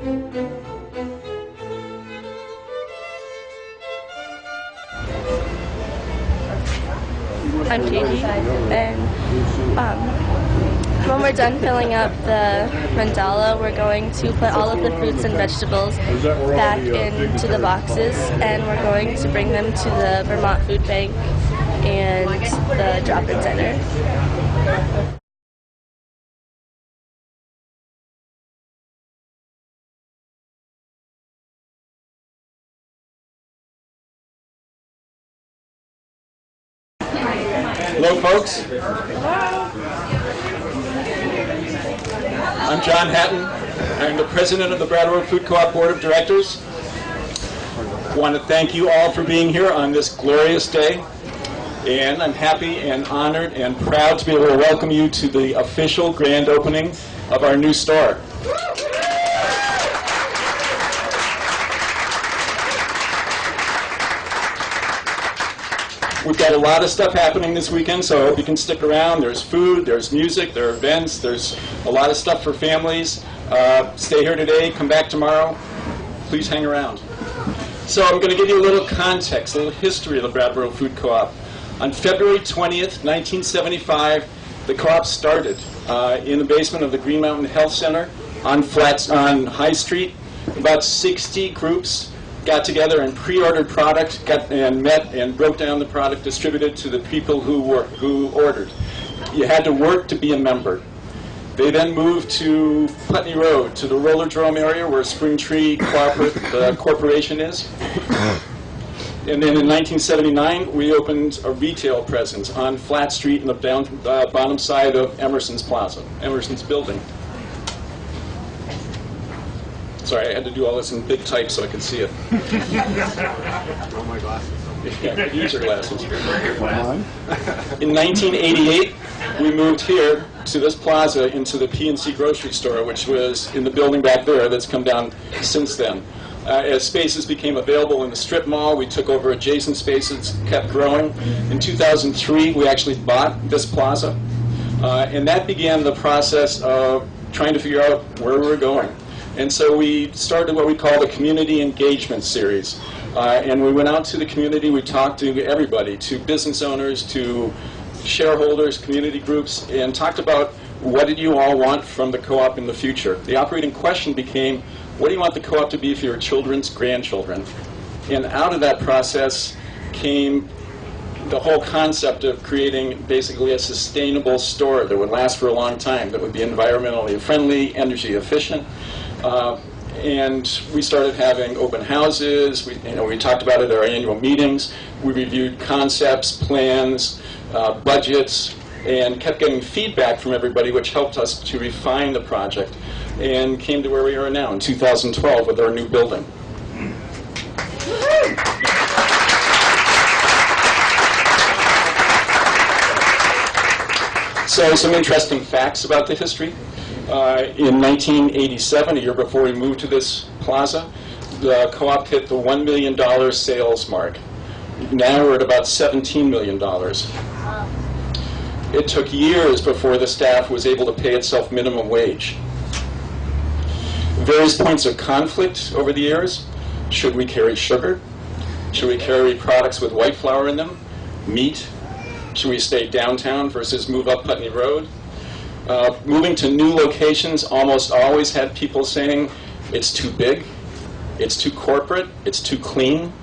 I'm Katie, and when we're done filling up the mandala, we're going to put all of the fruits and vegetables back into the boxes, and we're going to bring them to the Vermont Food Bank and the drop-in center. Hello, folks. I'm John Hatton. I'm the president of the Brattleboro Food Co-op Board of Directors. I want to thank you all for being here on this glorious day. And I'm happy and honored and proud to be able to welcome you to the official grand opening of our new store. We've got a lot of stuff happening this weekend, so I hope you can stick around. There's food, there's music, there are events, there's a lot of stuff for families. Stay here today, come back tomorrow. Please hang around. So I'm going to give you a little context, a little history of the Brattleboro Food Co-op. On February 20th, 1975, the co-op started in the basement of the Green Mountain Health Center on High Street. About 60 groups got together and pre-ordered product, and met and broke down the product, distributed to the people who ordered. You had to work to be a member. They then moved to Putney Road, to the Rollerdrome area where Spring Tree Corporation is. And then in 1979, we opened a retail presence on Flat Street in the bottom side of Emerson's Plaza, Emerson's building. Sorry, I had to do all this in big type so I could see it. Oh, my glasses. Yeah, use your glasses. In 1988, we moved here to this plaza into the PNC grocery store, which was in the building back there that's come down since then. As spaces became available in the strip mall, we took over adjacent spaces, kept growing. In 2003, we actually bought this plaza, and that began the process of trying to figure out where we were going. And so we started what we call the Community Engagement Series. And we went out to the community, we talked to everybody, to business owners, to shareholders, community groups, and talked about what did you all want from the co-op in the future. The operating question became, what do you want the co-op to be for your children's grandchildren? And out of that process came the whole concept of creating basically a sustainable store that would last for a long time, that would be environmentally friendly, energy efficient. And we started having open houses. We talked about it at our annual meetings. We reviewed concepts, plans, budgets, and kept getting feedback from everybody, which helped us to refine the project, and came to where we are now in 2012 with our new building. So some interesting facts about the history. In 1987, a year before we moved to this plaza, the co-op hit the $1 million sales mark. Now we're at about $17 million. It took years before the staff was able to pay itself minimum wage. Various points of conflict over the years. Should we carry sugar? Should we carry products with white flour in them? Meat? Should we stay downtown versus move up Putney Road? Moving to new locations almost always had people saying, it's too big, it's too corporate, it's too clean.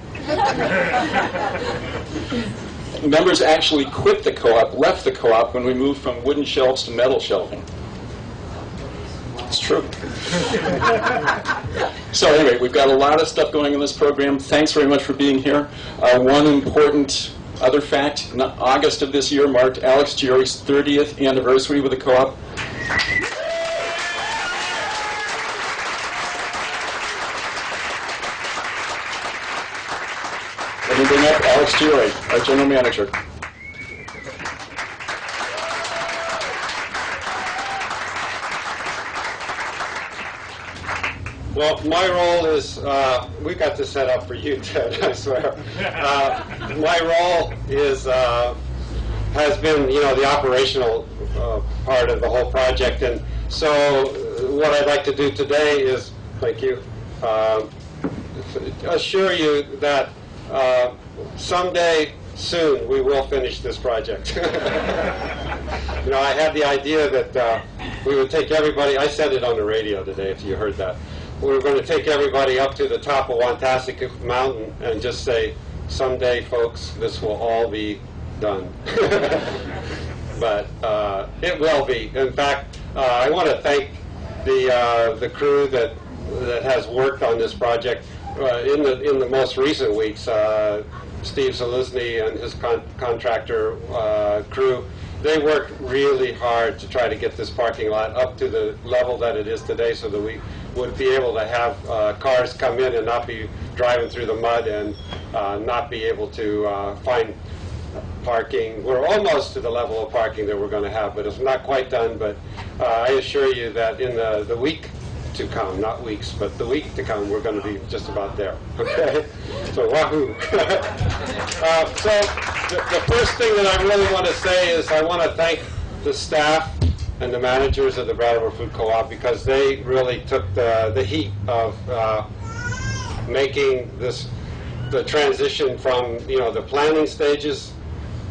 Members actually quit the co-op, left the co-op when we moved from wooden shelves to metal shelving. It's true. So anyway, we've got a lot of stuff going in this program. Thanks very much for being here. One important other fact, in August of this year marked Alex Giori's 30th anniversary with the co-op. Let me bring up Alex Giori, our general manager. Well, my role is, we got this set up for you, Ted, I swear. My role is, has been, the operational part of the whole project. And so what I'd like to do today is Thank you. Assure you that someday soon we will finish this project. You know, I had the idea that we would take everybody, I said it on the radio today if you heard that, we were going to take everybody up to the top of Wantastic Mountain and just say, someday folks, this will all be done. But it will be. In fact, I want to thank the crew that has worked on this project. In the most recent weeks, Steve Zelizny and his contractor crew, they worked really hard to try to get this parking lot up to the level that it is today so that we would be able to have cars come in and not be driving through the mud and not be able to find parking. We're almost to the level of parking that we're going to have, but it's not quite done. But I assure you that in the week to come, not weeks, but the week to come, we're going to be just about there. Okay? So, wahoo! So, the first thing that I really want to say is I want to thank the staff and the managers of the Brattleboro Food Co-op because they really took the heat of making the transition from, you know, the planning stages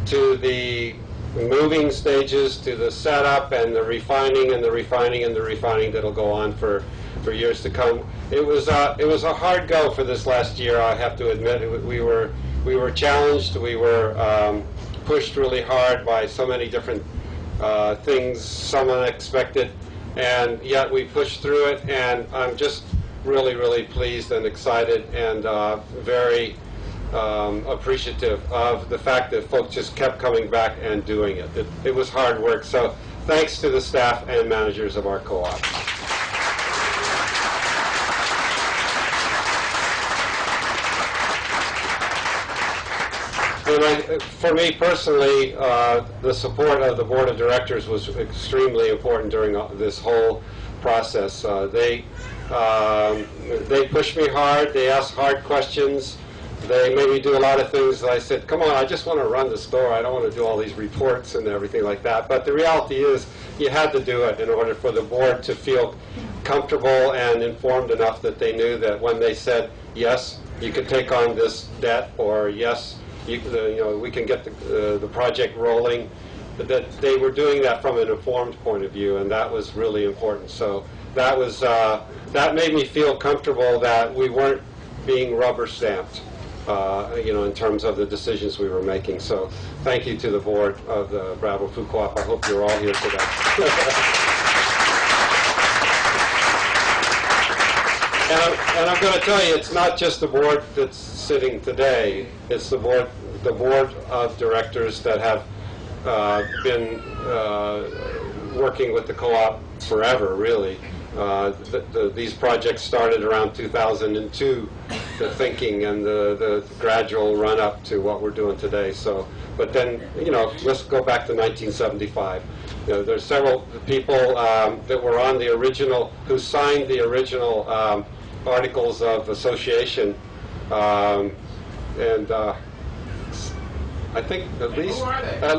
to the moving stages to the setup and the refining and the refining and the refining that'll go on for years to come. It was a hard go for this last year, I have to admit. We were challenged, we were pushed really hard by so many different things, some unexpected, and yet we pushed through it, and I'm just really, really pleased and excited and very appreciative of the fact that folks just kept coming back and doing it. It was hard work, so thanks to the staff and managers of our co-op. And for me personally, the support of the board of directors was extremely important during this whole process. They pushed me hard. They asked hard questions. They made me do a lot of things that I said, come on, I just want to run the store. I don't want to do all these reports and everything like that. But the reality is you had to do it in order for the board to feel comfortable and informed enough that they knew that when they said, yes, you could take on this debt, or yes, you know, we can get the project rolling, that they were doing that from an informed point of view, and that was really important. So that was that made me feel comfortable that we weren't being rubber stamped, you know, in terms of the decisions we were making. So thank you to the board of the Brattleboro Food Co-op. I hope you're all here today. And I'm going to tell you, it's not just the board that's sitting today. It's the board of directors that have been working with the co-op forever, really. These projects started around 2002, the thinking and the gradual run-up to what we're doing today. So, but then, you know, let's go back to 1975. You know, there's several people that were on the original, who signed the original Articles of Association, and I think at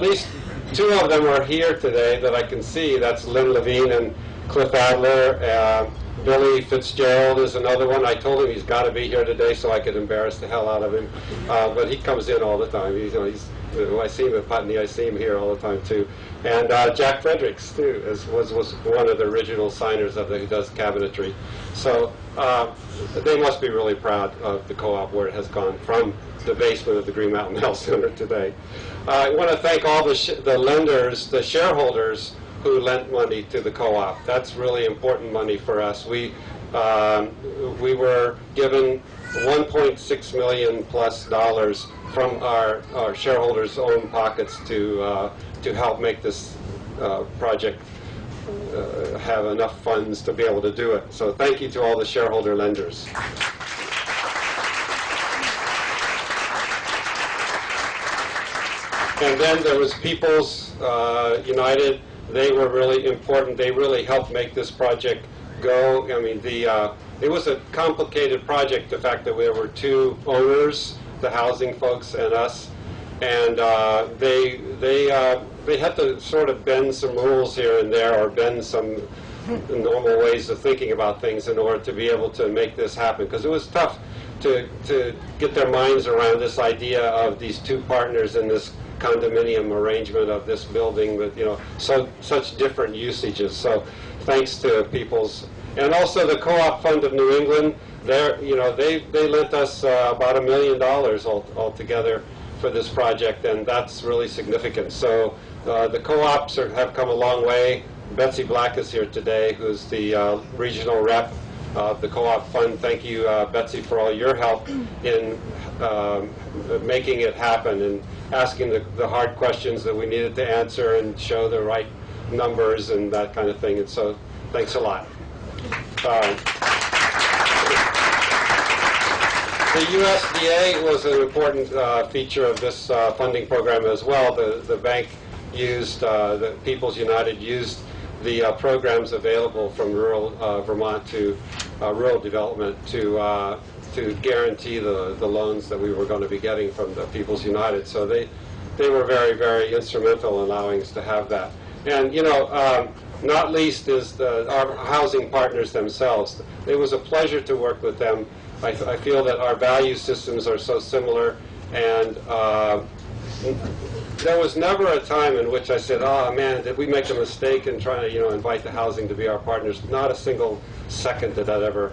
least two of them are here today that I can see. That's Lynn Levine and Cliff Adler. Billy Fitzgerald is another one. I told him he's got to be here today so I could embarrass the hell out of him. But he comes in all the time. I see him at Putney. I see him here all the time too. And Jack Fredericks too was one of the original signers of who does cabinetry. So they must be really proud of the co-op where it has gone from the basement of the Green Mountain Health Center today. I want to thank all the lenders, the shareholders who lent money to the co-op. That's really important money for us. We were given $1.6 million plus from our shareholders' own pockets to help make this project have enough funds to be able to do it. So thank you to all the shareholder lenders. And then there was People's United. They were really important. They really helped make this project go. I mean, it was a complicated project, the fact that there were two owners, the housing folks and us, and they had to sort of bend some rules here and there, or bend some normal ways of thinking about things in order to be able to make this happen, because it was tough to get their minds around this idea of these two partners in this condominium arrangement of this building with, such different usages. So thanks to people's, and also the Co-op Fund of New England, they lent us about $1 million altogether for this project, and that's really significant. So the co-ops have come a long way. Betsy Black is here today, who's the regional rep of the Co-op Fund. Thank you, Betsy, for all your help in making it happen and asking the hard questions that we needed to answer and show the right numbers and that kind of thing. And so thanks a lot. The USDA was an important feature of this funding program as well. The bank used, the People's United used the programs available from rural Vermont to rural development to guarantee the loans that we were going to be getting from the People's United. So they were very, very instrumental in allowing us to have that. And not least is our housing partners themselves. It was a pleasure to work with them. I feel that our value systems are so similar, and there was never a time in which I said, oh man, did we make a mistake in trying to invite the housing to be our partners. Not a single second did that ever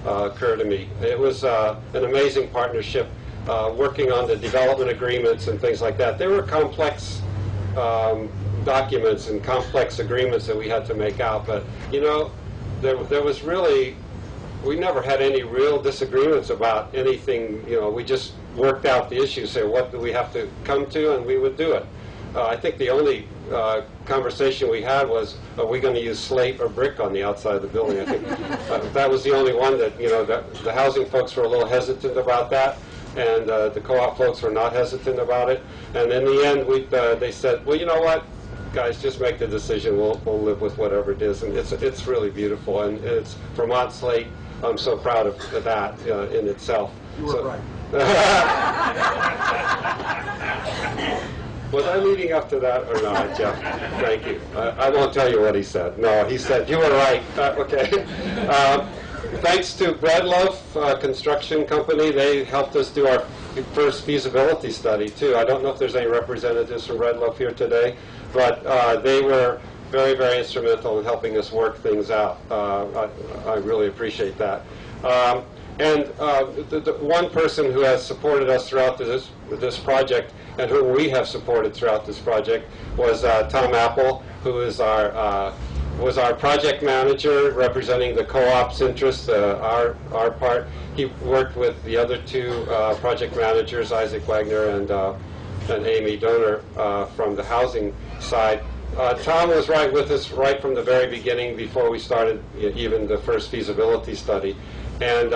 occur to me. It was an amazing partnership, working on the development agreements and things like that. There were complex documents and complex agreements that we had to make out, but there was really, we never had any real disagreements about anything. We just worked out the issues, say what do we have to come to, and we would do it. I think the only conversation we had was, are we going to use slate or brick on the outside of the building? I think that was the only one that, the housing folks were a little hesitant about that, and the co-op folks were not hesitant about it. And in the end, they said, well, you know what, guys, just make the decision. We'll live with whatever it is. And it's really beautiful, and it's Vermont slate. I'm so proud of that in itself. You were right. Was I leading up to that or not, Jeff? Thank you. I won't tell you what he said. No, he said, you were right. Okay. Thanks to Bread Loaf Construction Company. They helped us do our first feasibility study, too. I don't know if there's any representatives from Bread Loaf here today, but they were very, very instrumental in helping us work things out. I really appreciate that. And the one person who has supported us throughout this project, and whom we have supported throughout this project, was Tom Apple, who is was our project manager representing the co-op's interests, our part. He worked with the other two project managers, Isaac Wagner and Amy Donor from the housing side. Tom was right with us right from the very beginning, before we started even the first feasibility study. And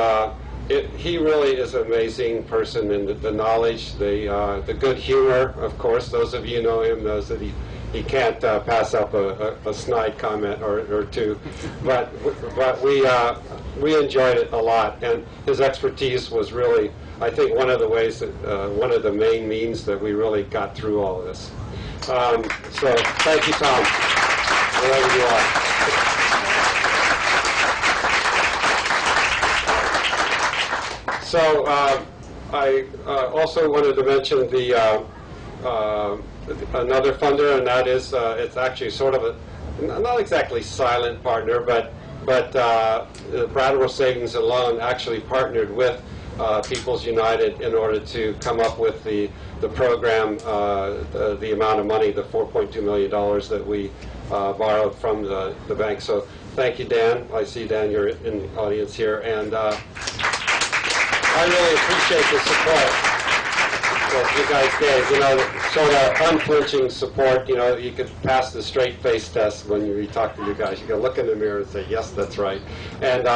he really is an amazing person, in the knowledge, the good humor, of course. Those of you who know him knows that he can't pass up a snide comment or two. But we enjoyed it a lot, and his expertise was really, I think, one of the ways that, one of the main means that we really got through all of this. So thank you, Tom, wherever you are. So I also wanted to mention another funder, and that is, it's actually sort of not exactly silent partner, but Brattleboro Savings and Loan actually partnered with People's United in order to come up with the program, the amount of money, the $4.2 million that we borrowed from the bank. So thank you, Dan. I see, Dan, you're in the audience here, and I really appreciate the support that you guys gave. Sort of unflinching support. You could pass the straight face test when you talk to you guys. You can look in the mirror and say, yes, that's right. And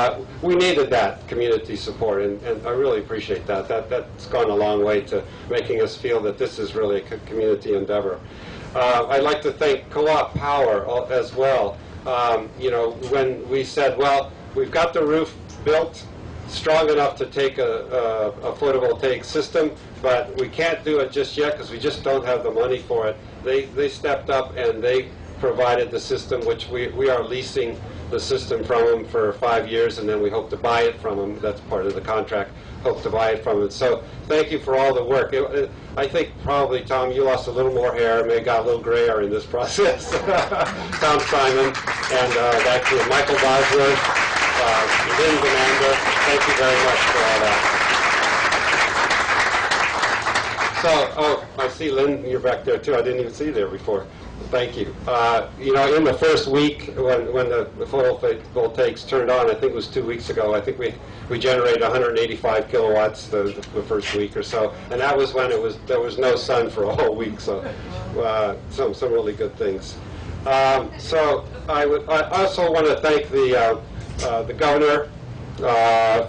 we needed that community support, and I really appreciate that. That's gone a long way to making us feel that this is really a community endeavor. I'd like to thank Co-op Power as well. When we said, well, we've got the roof built strong enough to take a photovoltaic system, but we can't do it just yet because we just don't have the money for it. They stepped up and they provided the system, which we are leasing the system from them for 5 years, and then we hope to buy it from them. That's part of the contract. Hope to buy it from them. So thank you for all the work. I think probably, Tom, you lost a little more hair, may got a little grayer in this process. Tom Simon, and actually Michael Bosworth, Lynn Demander, thank you very much for all that. So, oh, I see Lynn, you're back there too. I didn't even see you there before. Thank you. You know, in the first week, when the photovoltaics turned on, I think it was 2 weeks ago, I think we generated 185 kilowatts the first week or so, and that was when there was no sun for a whole week. So, some really good things. So I also want to thank the governor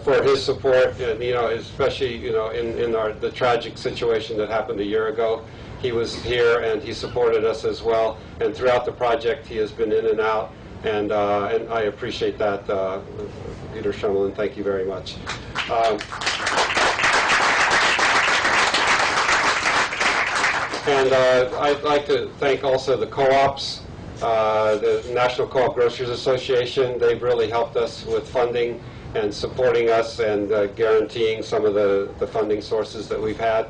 for his support, and especially in the tragic situation that happened a year ago. He was here and he supported us as well, and throughout the project he has been in and out, and I appreciate that, Peter Shumlin. Thank you very much. And I'd like to thank also the co-ops, the National Co-op Grocers Association. They've really helped us with funding and supporting us and guaranteeing some of the funding sources that we've had.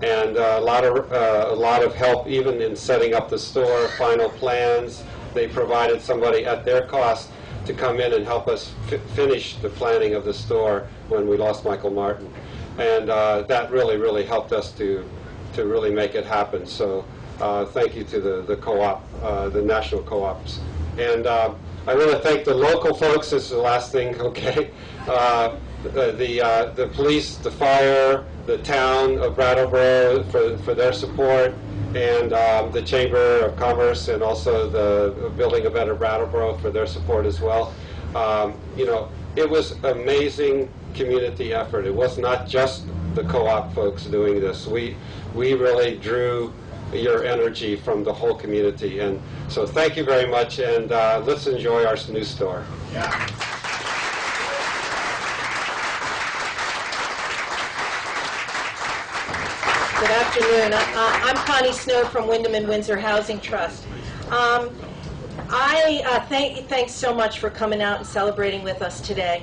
And a lot of help even in setting up the store, final plans. They provided somebody at their cost to come in and help us finish the planning of the store when we lost Michael Martin. And that really helped us to really make it happen. So thank you to the co-op, the national co-ops. And I want to thank the local folks. This is the last thing, okay? The police, the fire, the town of Brattleboro for their support, and the Chamber of Commerce, and also the Building a Better Brattleboro for their support as well. It was amazing community effort. It was not just the co-op folks doing this. We really drew your energy from the whole community, and so thank you very much, and let's enjoy our new store. Yeah. Good afternoon. I'm Connie Snow from Wyndham and Windsor Housing Trust. Thanks so much for coming out and celebrating with us today.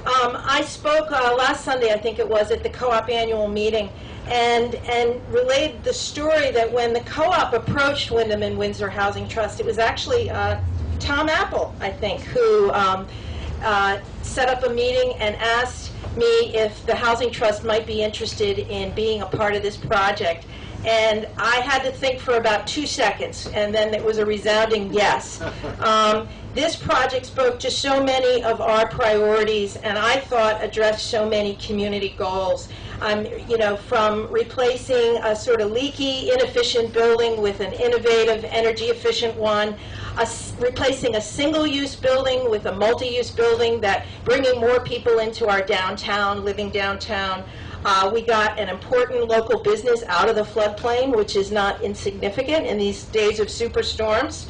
I spoke last Sunday, I think it was, at the co-op annual meeting, and relayed the story that when the co-op approached Wyndham and Windsor Housing Trust, it was actually Tom Apple, I think, who set up a meeting and asked me if the Housing Trust might be interested in being a part of this project. And I had to think for about 2 seconds, and then it was a resounding yes. This project spoke to so many of our priorities, and I thought addressed so many community goals. From replacing a sort of leaky, inefficient building with an innovative, energy-efficient one, replacing a single-use building with a multi-use building, that bringing more people into our downtown, living downtown. We got an important local business out of the floodplain, which is not insignificant in these days of superstorms.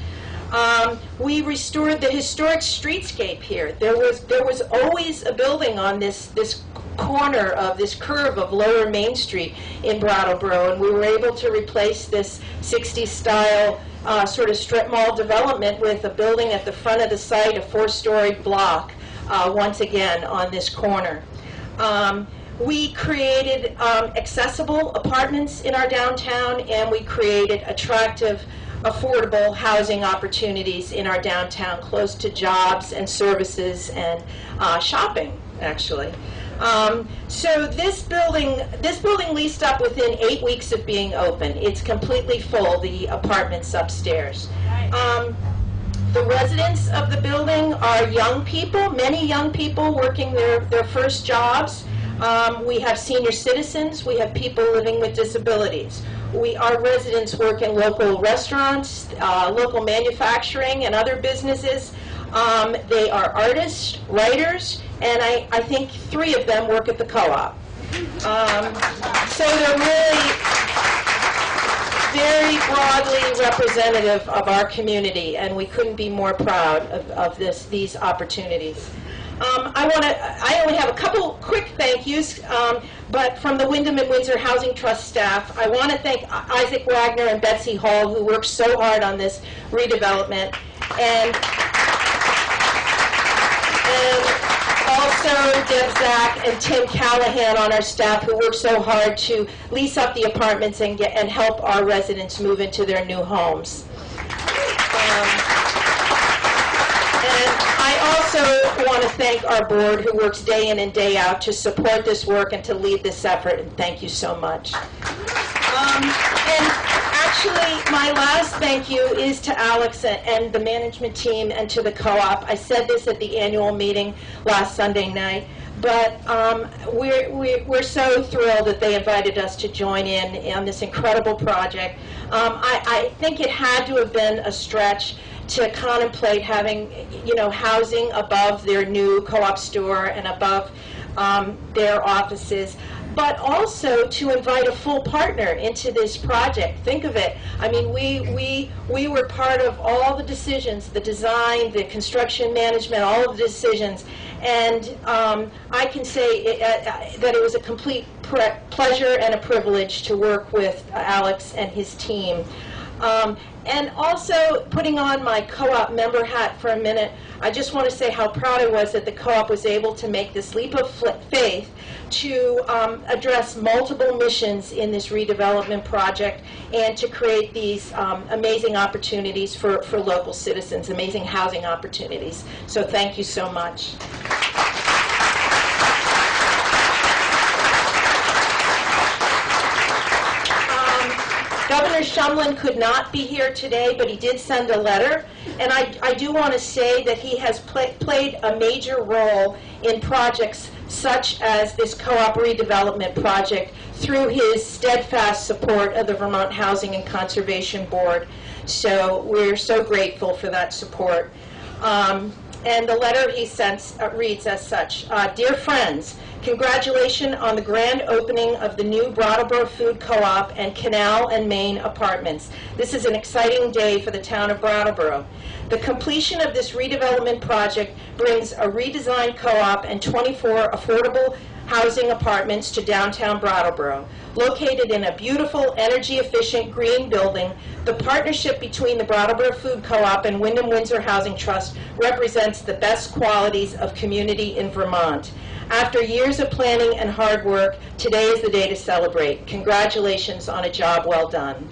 We restored the historic streetscape here. There was always a building on this corner of this curve of Lower Main Street in Brattleboro, and we were able to replace this 60s style sort of strip mall development with a building at the front of the site, a 4-story block, once again on this corner. We created accessible apartments in our downtown, and we created attractive, affordable housing opportunities in our downtown, close to jobs and services and shopping, actually. So this building leased up within 8 weeks of being open. It's completely full, the apartments upstairs. The residents of the building are young people, many young people working their first jobs. We have senior citizens, we have people living with disabilities. Our residents work in local restaurants, local manufacturing, and other businesses. They are artists, writers, and I think 3 of them work at the co-op. So they're really very broadly representative of our community, and we couldn't be more proud of these opportunities. I only have a couple quick thank yous, but from the Wyndham and Windsor Housing Trust staff, I want to thank Isaac Wagner and Betsy Hall, who worked so hard on this redevelopment. And And also Deb Zach and Tim Callahan on our staff who work so hard to lease up the apartments and help our residents move into their new homes. And I also want to thank our board who works day in and day out to support this work and to lead this effort, and thank you so much. And actually, my last thank you is to Alex and the management team and to the co-op. I said this at the annual meeting last Sunday night, but we're so thrilled that they invited us to join in on this incredible project. I think it had to have been a stretch to contemplate having, housing above their new co-op store and above their offices, but also to invite a full partner into this project. Think of it. I mean, we were part of all the decisions, the design, the construction management, all of the decisions, and I can say that it was a complete pleasure and a privilege to work with Alex and his team. And also, putting on my co-op member hat for a minute, I just want to say how proud I was that the co-op was able to make this leap of faith to address multiple missions in this redevelopment project and to create these amazing opportunities for local citizens, amazing housing opportunities. So thank you so much. Governor Shumlin could not be here today, but he did send a letter, and I do want to say that he has played a major role in projects such as this co-op redevelopment project through his steadfast support of the Vermont Housing and Conservation Board. So we're so grateful for that support. And the letter he sends reads as such: Dear friends, congratulations on the grand opening of the new Brattleboro Food Co-op and Canal and Main apartments. This is an exciting day for the town of Brattleboro. The completion of this redevelopment project brings a redesigned co-op and 24 affordable housing apartments to downtown Brattleboro. Located in a beautiful, energy-efficient green building, the partnership between the Brattleboro Food Co-op and Wyndham Windsor Housing Trust represents the best qualities of community in Vermont. After years of planning and hard work, today is the day to celebrate. Congratulations on a job well done.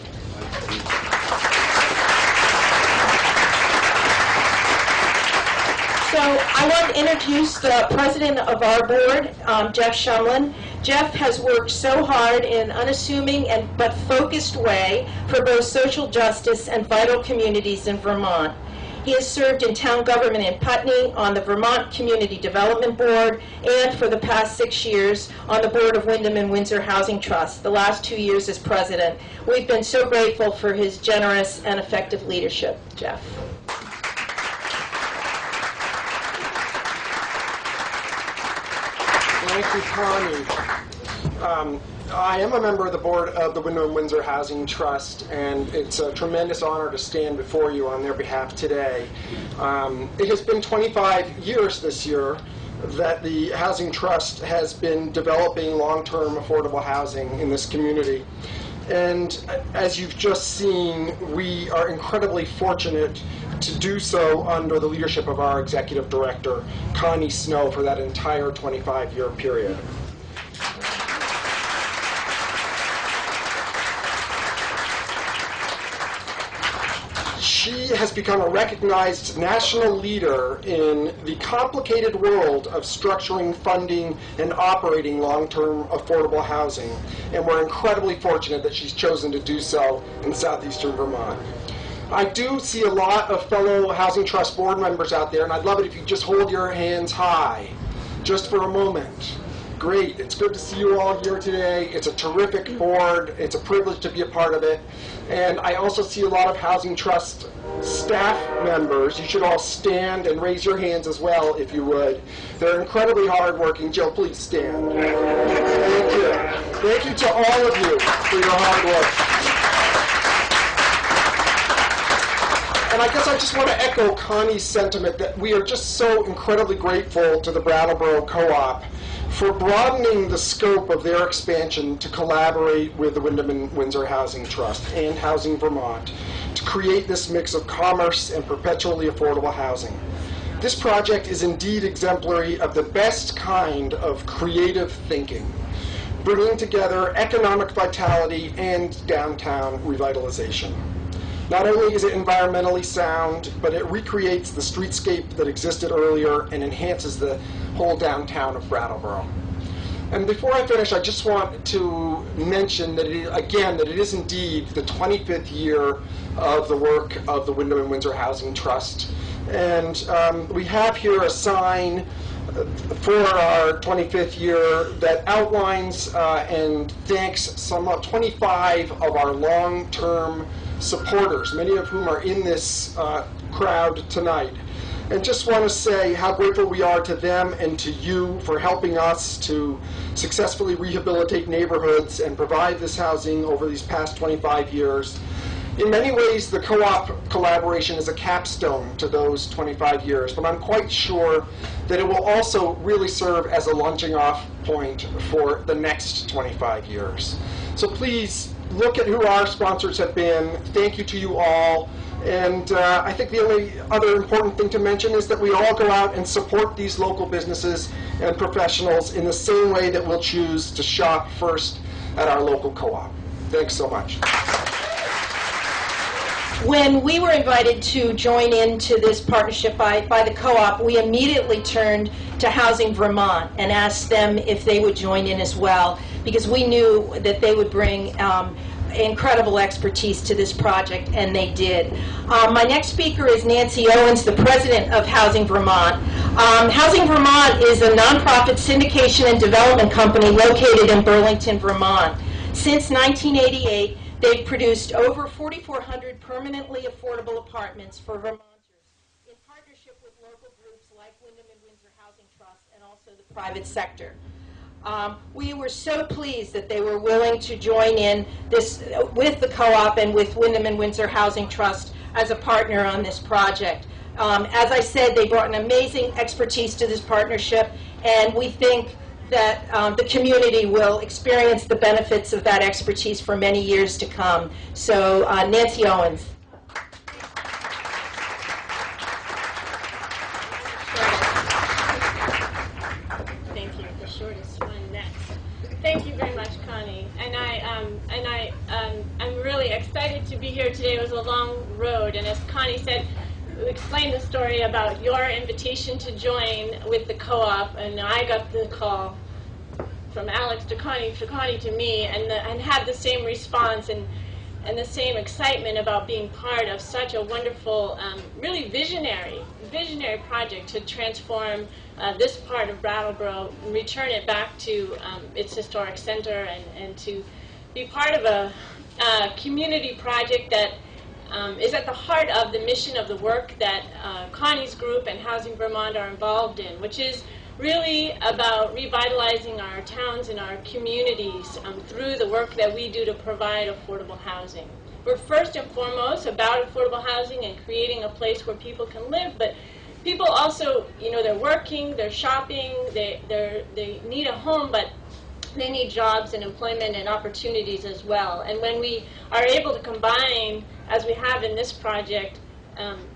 So I want to introduce the president of our board, Jeff Shumlin. Jeff has worked so hard in an unassuming but focused way for both social justice and vital communities in Vermont. He has served in town government in Putney, on the Vermont Community Development Board, and for the past 6 years on the board of Wyndham and Windsor Housing Trust, the last 2 years as president. We've been so grateful for his generous and effective leadership. Jeff. Thank you, Connie. I am a member of the board of the Wyndham and Windsor Housing Trust, and it's a tremendous honor to stand before you on their behalf today. It has been 25 years this year that the Housing Trust has been developing long-term affordable housing in this community. And as you've just seen, we are incredibly fortunate to do so under the leadership of our executive director, Connie Snow, for that entire 25-year period. She has become a recognized national leader in the complicated world of structuring, funding, and operating long-term affordable housing. And we're incredibly fortunate that she's chosen to do so in southeastern Vermont. I do see a lot of fellow Housing Trust board members out there, and I'd love it if you just hold your hands high, just for a moment. Great, it's good to see you all here today. It's a terrific board. It's a privilege to be a part of it. And I also see a lot of Housing Trust staff members. You should all stand and raise your hands as well, if you would. They're incredibly hardworking. Jill, please stand. Thank you. Thank you to all of you for your hard work. And I guess I just want to echo Connie's sentiment that we are just so incredibly grateful to the Brattleboro Co-op for broadening the scope of their expansion to collaborate with the Wyndham and Windsor Housing Trust and Housing Vermont to create this mix of commerce and perpetually affordable housing. This project is indeed exemplary of the best kind of creative thinking, bringing together economic vitality and downtown revitalization. Not only is it environmentally sound, but it recreates the streetscape that existed earlier and enhances the whole downtown of Brattleboro. And before I finish, I just want to mention that that it is indeed the 25th year of the work of the Wyndham and Windsor Housing Trust. And we have here a sign for our 25th year that outlines and thanks some 25 of our long-term supporters, many of whom are in this crowd tonight. And just want to say how grateful we are to them and to you for helping us to successfully rehabilitate neighborhoods and provide this housing over these past 25 years. In many ways, the co-op collaboration is a capstone to those 25 years, but I'm quite sure that it will also really serve as a launching off point for the next 25 years. So please look at who our sponsors have been. Thank you to you all. And I think the only other important thing to mention is that we all go out and support these local businesses and professionals in the same way that we'll choose to shop first at our local co-op. Thanks so much. When we were invited to join into this partnership by the co-op, we immediately turned to Housing Vermont and asked them if they would join in as well, because we knew that they would bring incredible expertise to this project, and they did. My next speaker is Nancy Owens, the president of Housing Vermont. Housing Vermont is a nonprofit syndication and development company located in Burlington, Vermont. Since 1988, they've produced over 4,400 permanently affordable apartments for Vermonters in partnership with local groups like Wyndham and Windsor Housing Trust and also the private sector. We were so pleased that they were willing to join in this with the co-op and with Wyndham and Windsor Housing Trust as a partner on this project. As I said, they brought an amazing expertise to this partnership, and we think that the community will experience the benefits of that expertise for many years to come. So, Nancy Owens. Thank you. The shortest one next. Thank you very much, Connie. And I'm really excited to be here today. It was a long road, and as Connie said, explain the story about your invitation to join with the co-op, and I got the call from Alex to Connie to me, and had the same response and the same excitement about being part of such a wonderful, really visionary project to transform this part of Brattleboro and return it back to its historic center, and to be part of a community project that is at the heart of the mission of the work that Connie's group and Housing Vermont are involved in, which is really about revitalizing our towns and our communities through the work that we do to provide affordable housing. We're first and foremost about affordable housing and creating a place where people can live, but people also, they're working, they're shopping, they need a home, but they need jobs and employment and opportunities as well. And when we are able to combine, as we have in this project,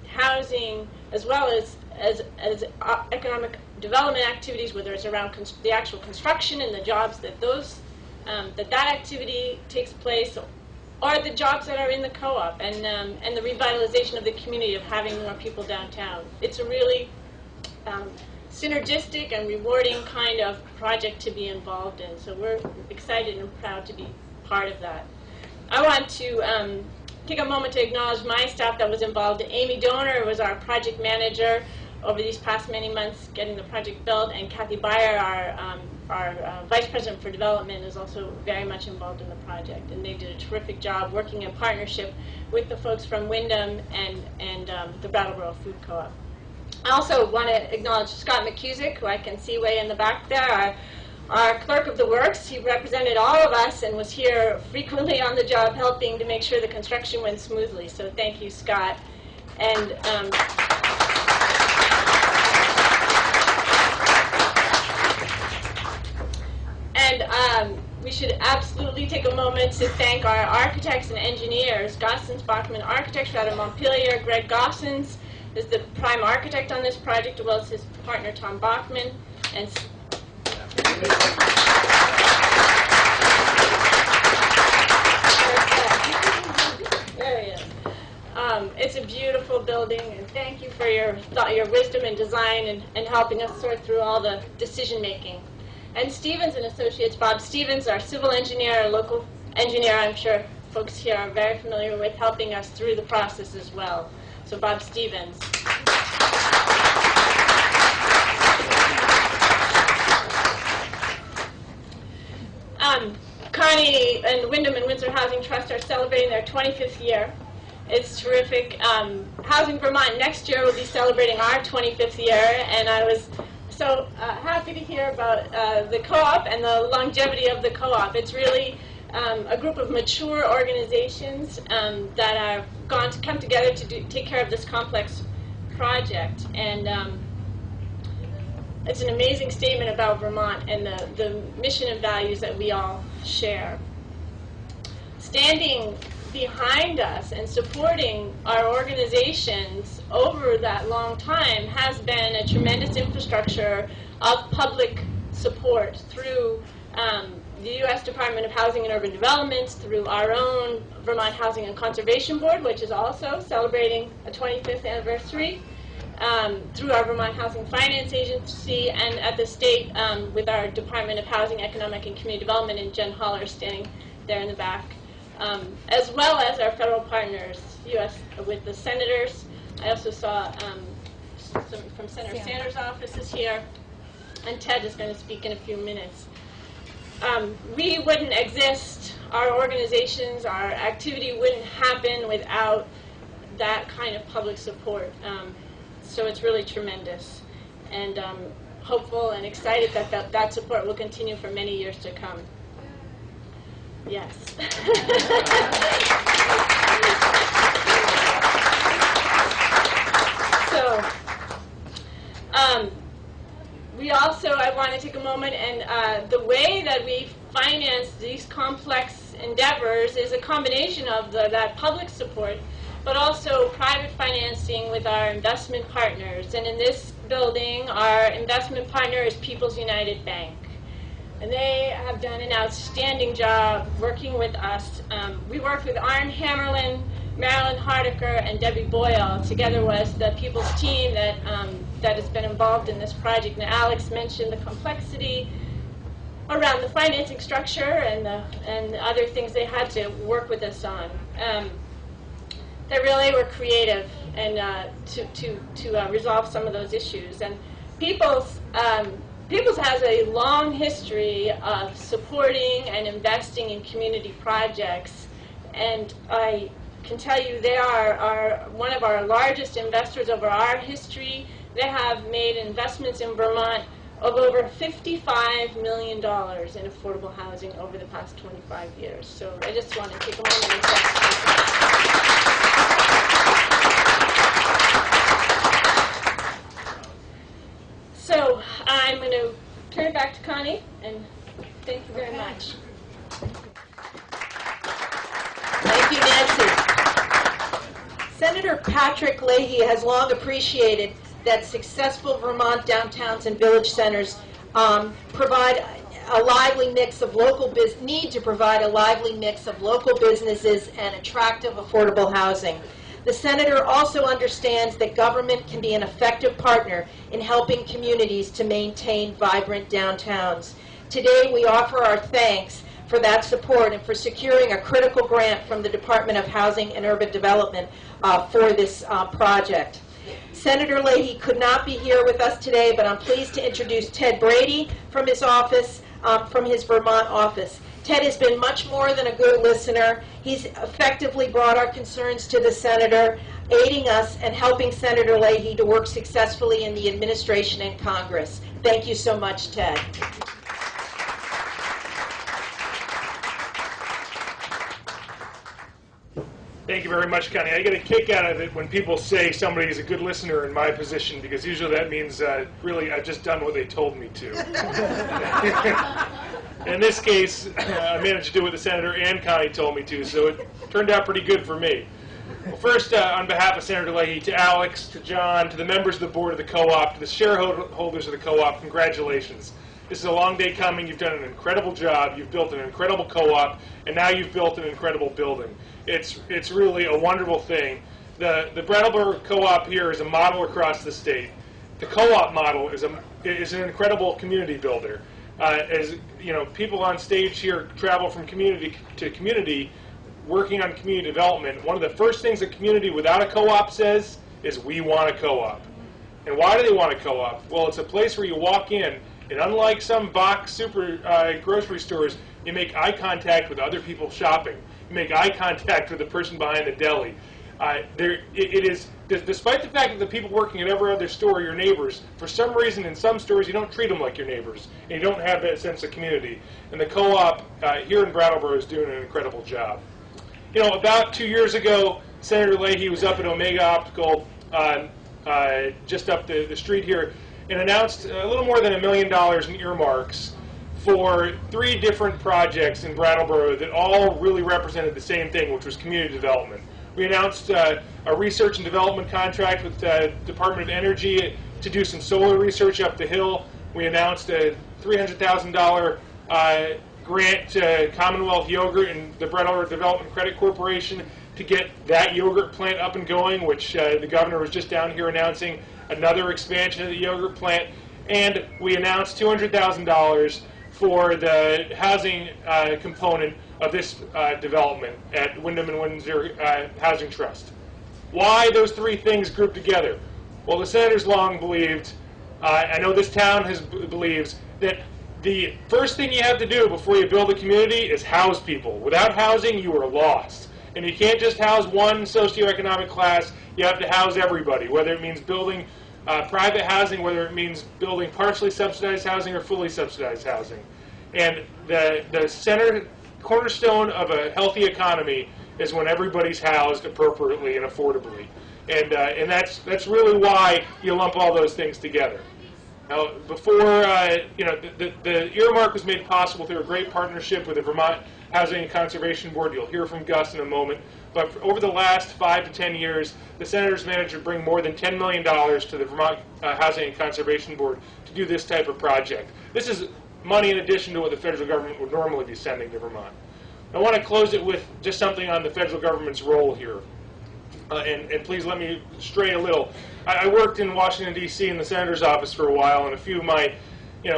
housing as well as economic development activities, whether it's around the actual construction and the jobs that that activity takes place, or the jobs that are in the co-op, and the revitalization of the community of having more people downtown. It's a really synergistic and rewarding kind of project to be involved in. So we're excited and proud to be part of that. I want to take a moment to acknowledge my staff that was involved. Amy Donor was our project manager over these past many months getting the project built, and Kathy Beyer, our Vice President for Development, is also very much involved in the project, and they did a terrific job working in partnership with the folks from Wyndham and the Brattleboro Food Co-op. I also want to acknowledge Scott McCusick, who I can see way in the back there, our clerk of the works. He represented all of us and was here frequently on the job helping to make sure the construction went smoothly. So thank you, Scott. And we should absolutely take a moment to thank our architects and engineers, Gossens Bachman Architects out of Montpelier, Greg Gossens, is the prime architect on this project, as well as his partner Tom Bachman. And there he is. It's a beautiful building, and thank you for your wisdom and design and helping us sort through all the decision making. And Stevens and Associates, Bob Stevens, our civil engineer, a local engineer I'm sure folks here are very familiar with, helping us through the process as well. So Bob Stevens. Connie and Wyndham and Windsor Housing Trust are celebrating their 25th year. It's terrific. Housing Vermont next year will be celebrating our 25th year, and I was so happy to hear about the co-op and the longevity of the co-op. It's really a group of mature organizations that have come together to take care of this complex project, and it's an amazing statement about Vermont and the mission and values that we all share. Standing behind us and supporting our organizations over that long time has been a tremendous infrastructure of public support through the U.S. Department of Housing and Urban Development, through our own Vermont Housing and Conservation Board, which is also celebrating a 25th anniversary, through our Vermont Housing Finance Agency, and at the state with our Department of Housing, Economic, and Community Development, and Jen Holler standing there in the back. As well as our federal partners, U.S. with the senators. I also saw some from Senator Sanders' office is here, and Ted is going to speak in a few minutes. We wouldn't exist, our organizations, our activity wouldn't happen without that kind of public support. So it's really tremendous, and hopeful and excited that support will continue for many years to come. Yes. So, we also, I want to take a moment, and the way that we finance these complex endeavors is a combination of that public support, but also private financing with our investment partners. And in this building, our investment partner is People's United Bank. And they have done an outstanding job working with us. We worked with Arne Hammerlin, Marilyn Hardiker, and Debbie Boyle. Together was the People's team that has been involved in this project. Now, Alex mentioned the complexity around the financing structure and other things they had to work with us on. They really were creative and to resolve some of those issues. And People's has a long history of supporting and investing in community projects, and I can tell you they are one of our largest investors over our history. They have made investments in Vermont of over $55 million in affordable housing over the past 25 years. So I just want to take a moment and thank you. So I'm going to turn it back to Connie, and thank you very much. Thank you, Nancy. Senator Patrick Leahy has long appreciated that successful Vermont downtowns and village centers provide a lively mix of need to provide a lively mix of local businesses and attractive, affordable housing. The Senator also understands that government can be an effective partner in helping communities to maintain vibrant downtowns. Today, we offer our thanks for that support and for securing a critical grant from the Department of Housing and Urban Development for this project. Senator Leahy could not be here with us today, but I'm pleased to introduce Ted Brady from his office, from his Vermont office. Ted has been much more than a good listener. He's effectively brought our concerns to the Senator, aiding us and helping Senator Leahy to work successfully in the administration and Congress. Thank you so much, Ted. Thank you very much, Connie. I get a kick out of it when people say somebody is a good listener in my position, because usually that means really I've just done what they told me to. In this case, I managed to do what the Senator and Connie told me to, so it turned out pretty good for me. Well, first, on behalf of Senator Leahy, to Alex, to John, to the members of the board of the co-op, to the shareholders of the co-op, congratulations. This is a long day coming. You've done an incredible job. You've built an incredible co-op, and now you've built an incredible building. It's really a wonderful thing. The Brattleboro co-op here is a model across the state. The co-op model is an incredible community builder. As you know, people on stage here travel from community to community, working on community development. One of the first things a community without a co-op says is, we want a co-op. And why do they want a co-op? Well, it's a place where you walk in, and unlike some box super grocery stores, you make eye contact with other people shopping. You make eye contact with the person behind the deli. Despite the fact that the people working at every other store are your neighbors, for some reason in some stores you don't treat them like your neighbors, and you don't have that sense of community. And the co-op here in Brattleboro is doing an incredible job. You know, about 2 years ago, Senator Leahy was up at Omega Optical, just up the street here, and announced a little more than $1 million in earmarks for 3 different projects in Brattleboro that all really represented the same thing, which was community development. We announced a research and development contract with the Department of Energy to do some solar research up the hill. We announced a $300,000 grant to Commonwealth Yogurt and the Brattleboro Development Credit Corporation to get that yogurt plant up and going, which the governor was just down here announcing another expansion of the yogurt plant. And we announced $200,000 for the housing component of this development at Wyndham and Windsor Housing Trust. Why those 3 things grouped together? Well, the senators long believed, I know this town believes, that the first thing you have to do before you build a community is house people. Without housing, you are lost. And you can't just house one socioeconomic class, you have to house everybody, whether it means building private housing, whether it means building partially subsidized housing or fully subsidized housing. And the center cornerstone of a healthy economy is when everybody's housed appropriately and affordably. And that's really why you lump all those things together. Now, before, you know, the earmark was made possible through a great partnership with the Vermont Housing and Conservation Board. You'll hear from Gus in a moment. But over the last 5 to 10 years, the senators managed to bring more than $10 million to the Vermont Housing and Conservation Board to do this type of project. This is money in addition to what the federal government would normally be sending to Vermont. I want to close it with just something on the federal government's role here. And please let me stray a little. I worked in Washington, D.C. in the senator's office for a while, and a few of my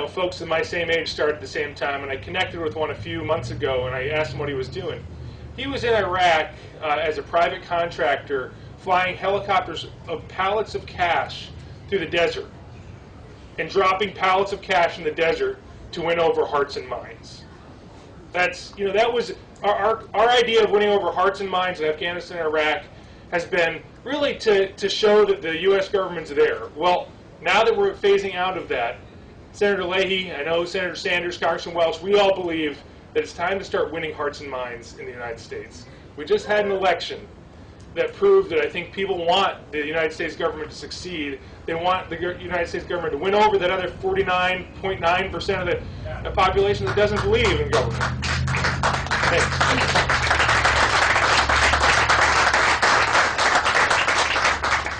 folks of my same age started at the same time, and I connected with one a few months ago, and I asked him what he was doing. He was in Iraq as a private contractor, flying helicopters of pallets of cash through the desert, and dropping pallets of cash in the desert to win over hearts and minds. That was our idea of winning over hearts and minds in Afghanistan and Iraq, has been really to show that the U.S. government's there. Well, now that we're phasing out of that, Senator Leahy, I know Senator Sanders, Congressman Welch, we all believe that it's time to start winning hearts and minds in the United States. We just had an election that proved that I think people want the United States government to succeed. They want the United States government to win over that other 49.9% of the population that doesn't believe in government. Thanks.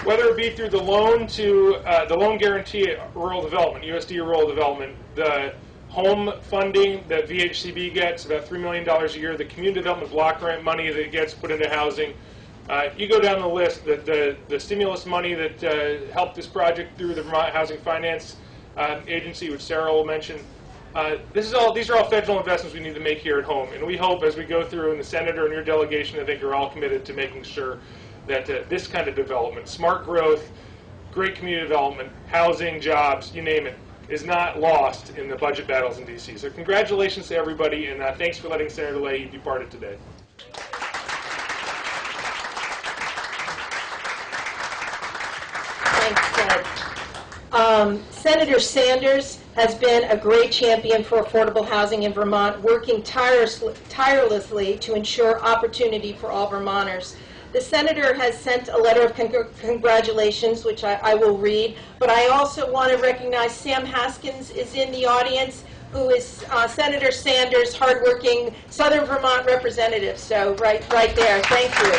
Whether it be through the loan to the loan guarantee rural development, USD rural development, the home funding that VHCB gets, about $3 million a year, the community development block grant money that gets put into housing. You go down the list, the stimulus money that helped this project through the Vermont Housing Finance Agency, which Sarah will mention. These are all federal investments we need to make here at home, and we hope as we go through, and the senator and your delegation, I think, are all committed to making sure that this kind of development, smart growth, great community development, housing, jobs, you name it, is not lost in the budget battles in D.C. So congratulations to everybody, and thanks for letting Senator Leahy be part of today. Thanks, Ted. Senator Sanders has been a great champion for affordable housing in Vermont, working tirelessly to ensure opportunity for all Vermonters. The senator has sent a letter of congratulations, which I will read, but I also want to recognize Sam Haskins is in the audience, who is Senator Sanders' hardworking Southern Vermont representative. So right there, thank you.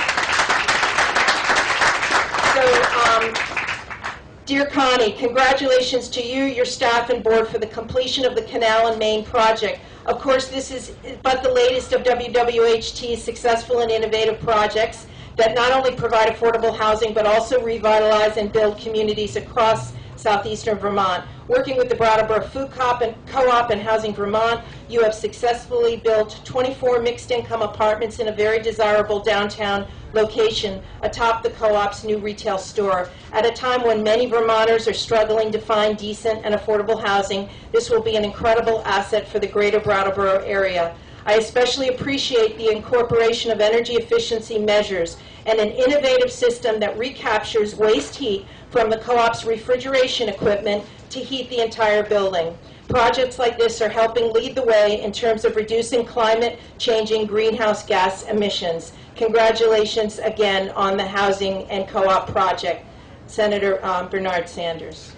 Dear Connie, congratulations to you, your staff, and board for the completion of the Canal and Main project. Of course, this is but the latest of WWHT's successful and innovative projects that not only provide affordable housing, but also revitalize and build communities across southeastern Vermont. Working with the Brattleboro Food Co-op and Housing Vermont, you have successfully built 24 mixed-income apartments in a very desirable downtown location atop the co-op's new retail store. At a time when many Vermonters are struggling to find decent and affordable housing, this will be an incredible asset for the greater Brattleboro area. I especially appreciate the incorporation of energy efficiency measures and an innovative system that recaptures waste heat from the co-op's refrigeration equipment to heat the entire building. Projects like this are helping lead the way in terms of reducing climate-changing greenhouse gas emissions. Congratulations again on the housing and co-op project. Senator Bernard Sanders.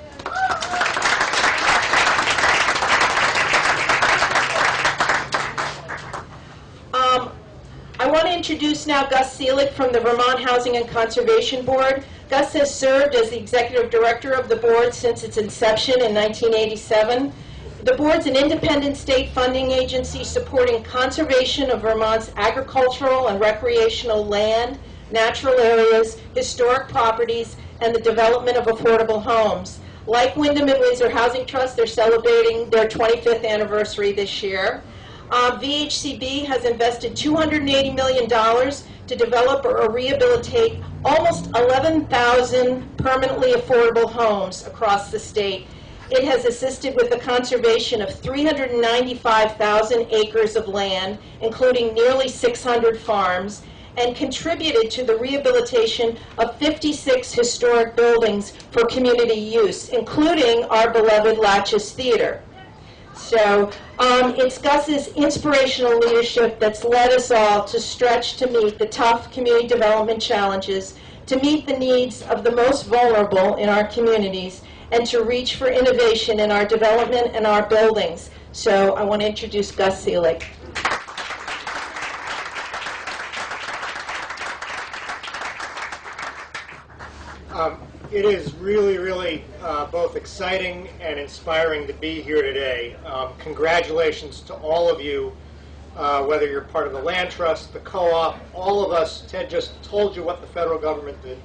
I want to introduce now Gus Seelig from the Vermont Housing and Conservation Board. Gus has served as the executive director of the board since its inception in 1987. The board's an independent state funding agency supporting conservation of Vermont's agricultural and recreational land, natural areas, historic properties, and the development of affordable homes. Like Wyndham and Windsor Housing Trust, they're celebrating their 25th anniversary this year. VHCB has invested $280 million to develop or rehabilitate almost 11,000 permanently affordable homes across the state. It has assisted with the conservation of 395,000 acres of land, including nearly 600 farms, and contributed to the rehabilitation of 56 historic buildings for community use, including our beloved Latches Theater. So it's Gus's inspirational leadership that's led us all to stretch to meet the tough community development challenges, to meet the needs of the most vulnerable in our communities, and to reach for innovation in our development and our buildings. So I want to introduce Gus Seelig. It is really both exciting and inspiring to be here today. Congratulations to all of you, whether you're part of the Land Trust, the co-op, all of us. Ted just told you what the federal government did.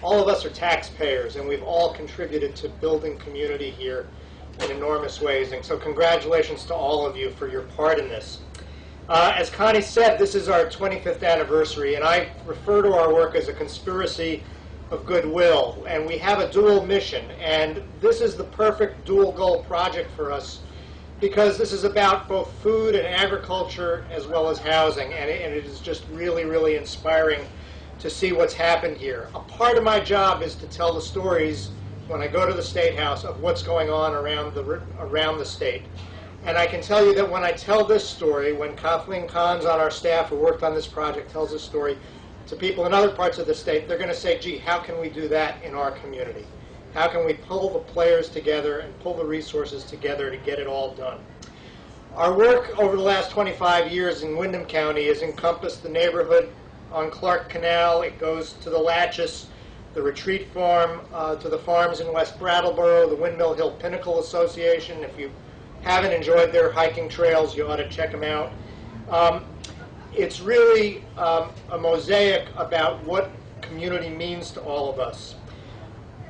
All of us are taxpayers, and we've all contributed to building community here in enormous ways. And so congratulations to all of you for your part in this. As Connie said, this is our 25th anniversary, and I refer to our work as a conspiracy of goodwill, and we have a dual mission, and this is the perfect dual goal project for us because this is about both food and agriculture as well as housing, and it is just really inspiring to see what's happened here. A part of my job is to tell the stories when I go to the State House of what's going on around the state. And I can tell you that when I tell this story, when Kathleen Kahns on our staff who worked on this project tells this story to people in other parts of the state, they're going to say, gee, how can we do that in our community? How can we pull the players together and pull the resources together to get it all done? Our work over the last 25 years in Wyndham County has encompassed the neighborhood on Clark Canal. It goes to the Latches, the Retreat Farm, to the farms in West Brattleboro, the Windmill Hill Pinnacle Association. If you haven't enjoyed their hiking trails, you ought to check them out. It's really a mosaic about what community means to all of us.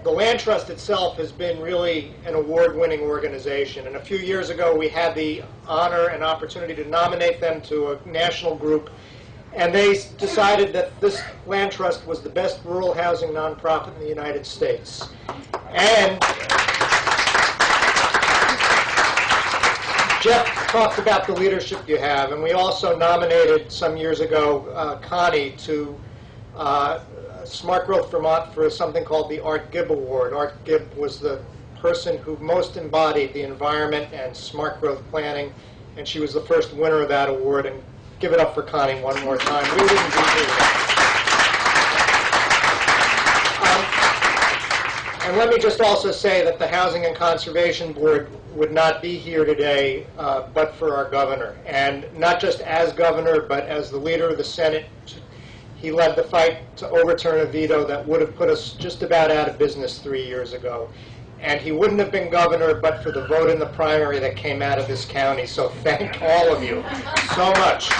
The Land Trust itself has been really an award-winning organization, and a few years ago we had the honor and opportunity to nominate them to a national group, and they decided that this Land Trust was the best rural housing nonprofit in the United States. And Jeff talked about the leadership you have, and we also nominated some years ago Connie to Smart Growth Vermont for something called the Art Gibb Award. Art Gibb was the person who most embodied the environment and smart growth planning, and she was the first winner of that award. And give it up for Connie one more time. We wouldn't be here. And let me just also say that the Housing and Conservation Board would not be here today but for our governor. And not just as governor, but as the leader of the Senate. He led the fight to overturn a veto that would have put us just about out of business 3 years ago. And he wouldn't have been governor but for the vote in the primary that came out of this county. So thank all of you so much.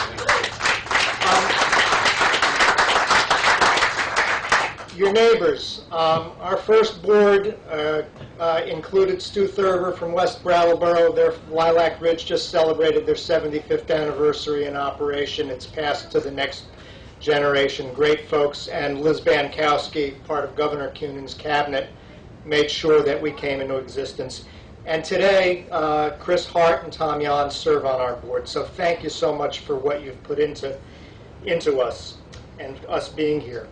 Your neighbors. Our first board included Stu Thurber from West Brattleboro. Their Lilac Ridge just celebrated their 75th anniversary in operation. It's passed to the next generation. Great folks. And Liz Bankowski, part of Governor Cunan's cabinet, made sure that we came into existence. And today, Chris Hart and Tom Yan serve on our board. So thank you so much for what you've put into us and us being here.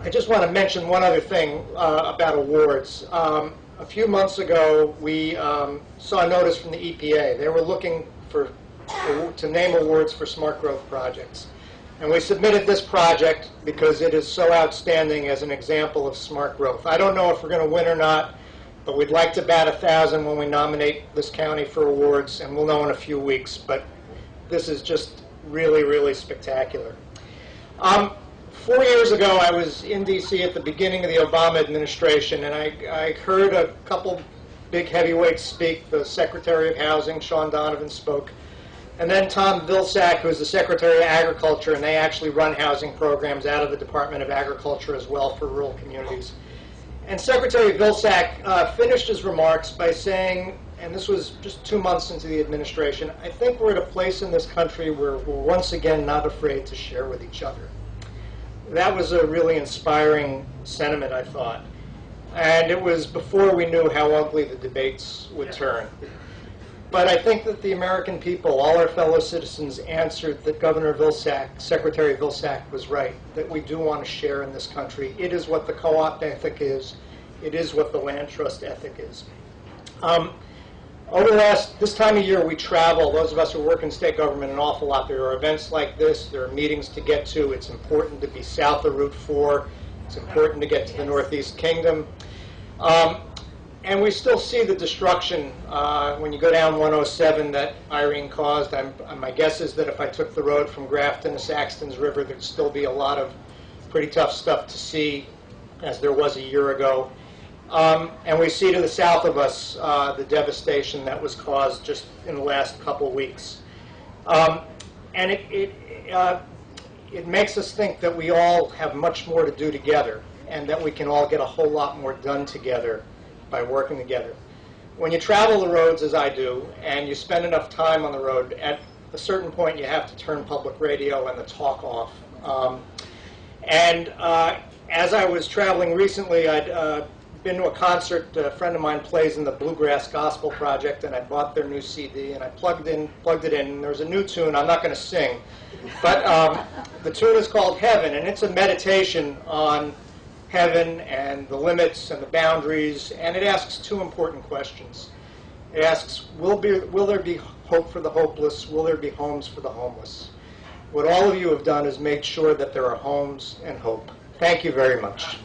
I just want to mention one other thing about awards. A few months ago, we saw a notice from the EPA. They were looking to name awards for smart growth projects. And we submitted this project because it is so outstanding as an example of smart growth. I don't know if we're going to win or not, but we'd like to bat 1,000 when we nominate this county for awards, and we'll know in a few weeks. But this is just really, really spectacular. 4 years ago, I was in D.C. at the beginning of the Obama administration, and I heard a couple big heavyweights speak. The Secretary of Housing, Sean Donovan, spoke. And then Tom Vilsack, who is the Secretary of Agriculture, and they actually run housing programs out of the Department of Agriculture as well for rural communities. And Secretary Vilsack finished his remarks by saying, and this was just 2 months into the administration, I think we're at a place in this country where we're once again not afraid to share with each other. That was a really inspiring sentiment, I thought. And it was before we knew how ugly the debates would turn. But I think that the American people, all our fellow citizens, answered that Governor Vilsack, Secretary Vilsack, was right, that we do want to share in this country. It is what the co-op ethic is. It is what the land trust ethic is. Over this time of year, we travel, those of us who work in state government, an awful lot. There are events like this. There are meetings to get to. It's important to be south of Route 4. It's important to get to the Northeast Kingdom. And we still see the destruction when you go down 107 that Irene caused. My guess is that if I took the road from Grafton to Saxton's River, there'd still be a lot of pretty tough stuff to see, as there was a year ago. And we see to the south of us the devastation that was caused just in the last couple weeks. And it makes us think that we all have much more to do together, and that we can all get a whole lot more done together by working together. When you travel the roads, as I do, and you spend enough time on the road, at a certain point you have to turn public radio and the talk off. As I was traveling recently, I'd been to a concert. A friend of mine plays in the Bluegrass Gospel Project, and I bought their new CD, and I plugged it in, and there's a new tune. I'm not going to sing, but the tune is called Heaven, and it's a meditation on heaven and the limits and the boundaries, and it asks two important questions. It asks, will there be hope for the hopeless? Will there be homes for the homeless? What all of you have done is made sure that there are homes and hope. Thank you very much.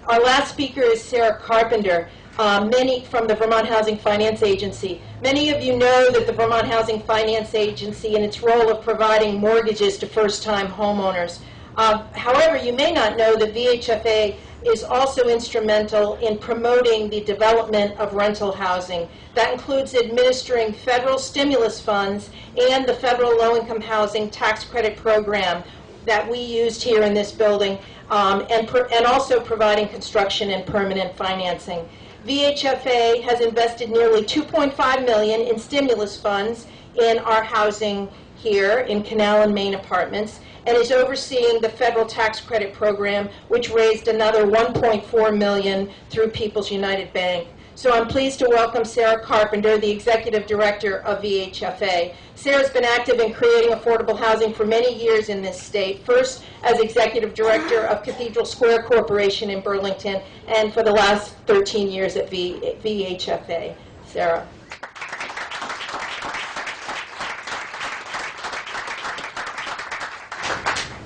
Our last speaker is Sarah Carpenter. Many from the Vermont Housing Finance Agency. Many of you know that the Vermont Housing Finance Agency, in its role of providing mortgages to first-time homeowners. However, you may not know that VHFA is also instrumental in promoting the development of rental housing. That includes administering federal stimulus funds and the federal low-income housing tax credit program that we used here in this building, and also providing construction and permanent financing. VHFA has invested nearly $2.5 million in stimulus funds in our housing here in Canal and Main Apartments, and is overseeing the federal tax credit program, which raised another $1.4 million through People's United Bank. So I'm pleased to welcome Sarah Carpenter, the Executive Director of VHFA. Sarah's been active in creating affordable housing for many years in this state, first as Executive Director of Cathedral Square Corporation in Burlington, and for the last 13 years at VHFA. Sarah.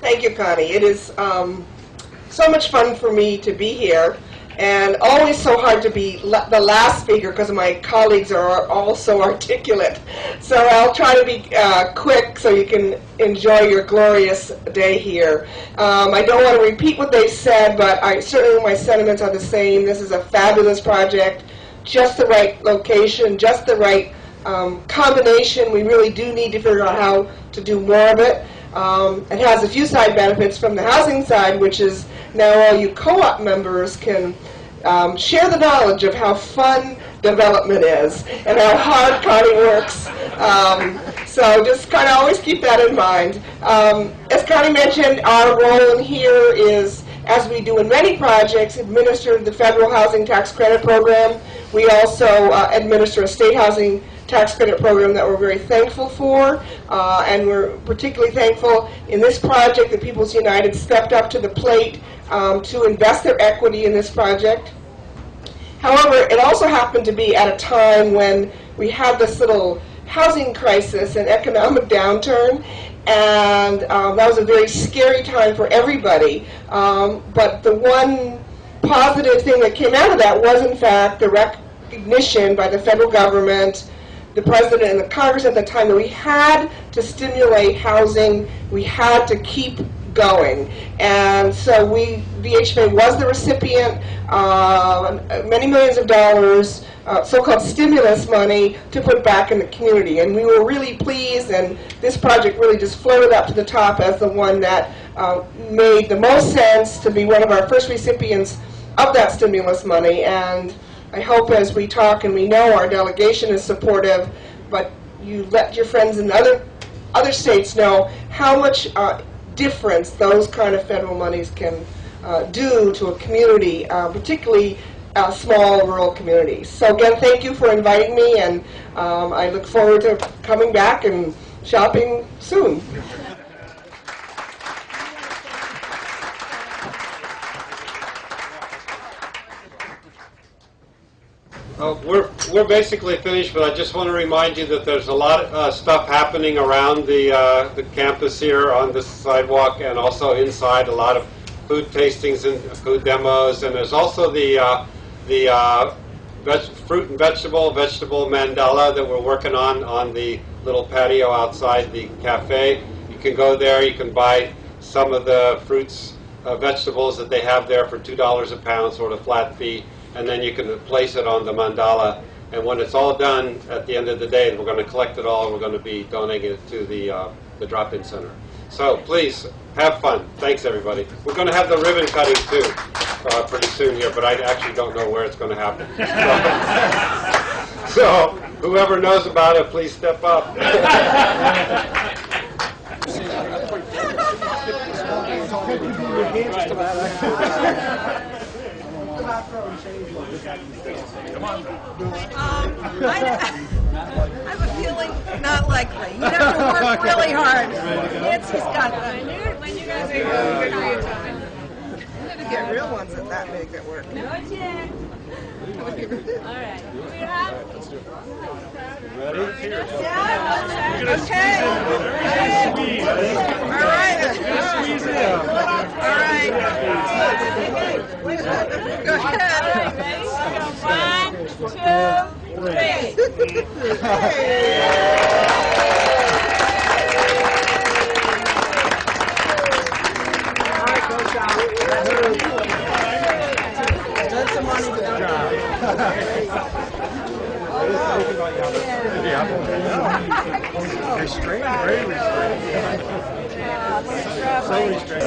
Thank you, Connie. It is so much fun for me to be here, and always so hard to be the last speaker because my colleagues are all so articulate. So I'll try to be quick so you can enjoy your glorious day here. I don't want to repeat what they said, but certainly my sentiments are the same. This is a fabulous project, just the right location, just the right combination. We really do need to figure out how to do more of it. It has a few side benefits from the housing side, which is now all you co-op members can share the knowledge of how fun development is and how hard Connie works. So just kind of always keep that in mind. As Connie mentioned, our role in here is, as we do in many projects, administer the federal housing tax credit program. We also administer a state housing tax credit program that we're very thankful for, and we're particularly thankful in this project that People's United stepped up to the plate to invest their equity in this project. However, it also happened to be at a time when we had this little housing crisis and economic downturn, and that was a very scary time for everybody. But the one positive thing that came out of that was, in fact, the recognition by the federal government, the President and the Congress at the time, that we had to stimulate housing, we had to keep going. And so VHFA was the recipient of many millions of dollars, so-called stimulus money, to put back in the community. And we were really pleased, and this project really just floated up to the top as the one that made the most sense to be one of our first recipients of that stimulus money. And I hope as we talk, and we know our delegation is supportive, but you let your friends in other states know how much difference those kind of federal monies can do to a community, particularly small rural communities. So again, thank you for inviting me, and I look forward to coming back and shopping soon. We're basically finished, but I just want to remind you that there's a lot of stuff happening around the campus here on this sidewalk, and also inside, a lot of food tastings and food demos, and there's also the fruit and vegetable mandala that we're working on the little patio outside the cafe. You can go there, you can buy some of the fruits, vegetables that they have there for $2 a pound, sort of flat fee. And then you can place it on the mandala. And when it's all done, at the end of the day, we're going to collect it all, and we're going to be donating it to the drop-in center. So please, have fun. Thanks, everybody. We're going to have the ribbon cutting, too, pretty soon here, but I actually don't know where it's going to happen. So whoever knows about it, please step up. I have a feeling not likely. You have to work really hard. Nancy's got them. When you guys are good for your time. You have to get real ones that big that work. Not yet. All right. We have. Ready? Yeah. Okay. All right. Squeeze it out. All right. Go ahead. All right, ready? We'll go 1, 2, 3. That's some money to the job. Restrained, very restrained. So restrained.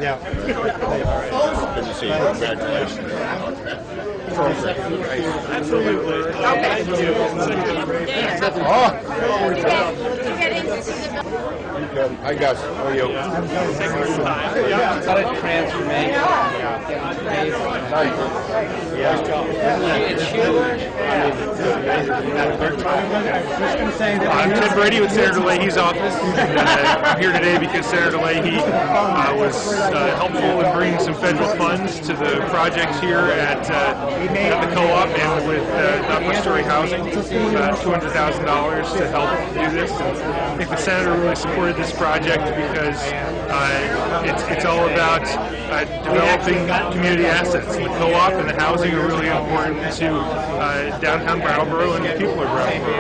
Yeah. Good to see you. Congratulations. Absolutely. Hi, Gus. How are you? What a transformation. I'm Ted Brady with Senator Leahy's office. I'm here today because Senator Leahy was helpful in bringing some federal funds to the project here at the co-op and with not much story housing, about $200,000 to help do this. And I think the Senator really supported this project because it's all about developing community assets. The co-op and the housing are really important to downtown Brattleboro and the people of Brattleboro.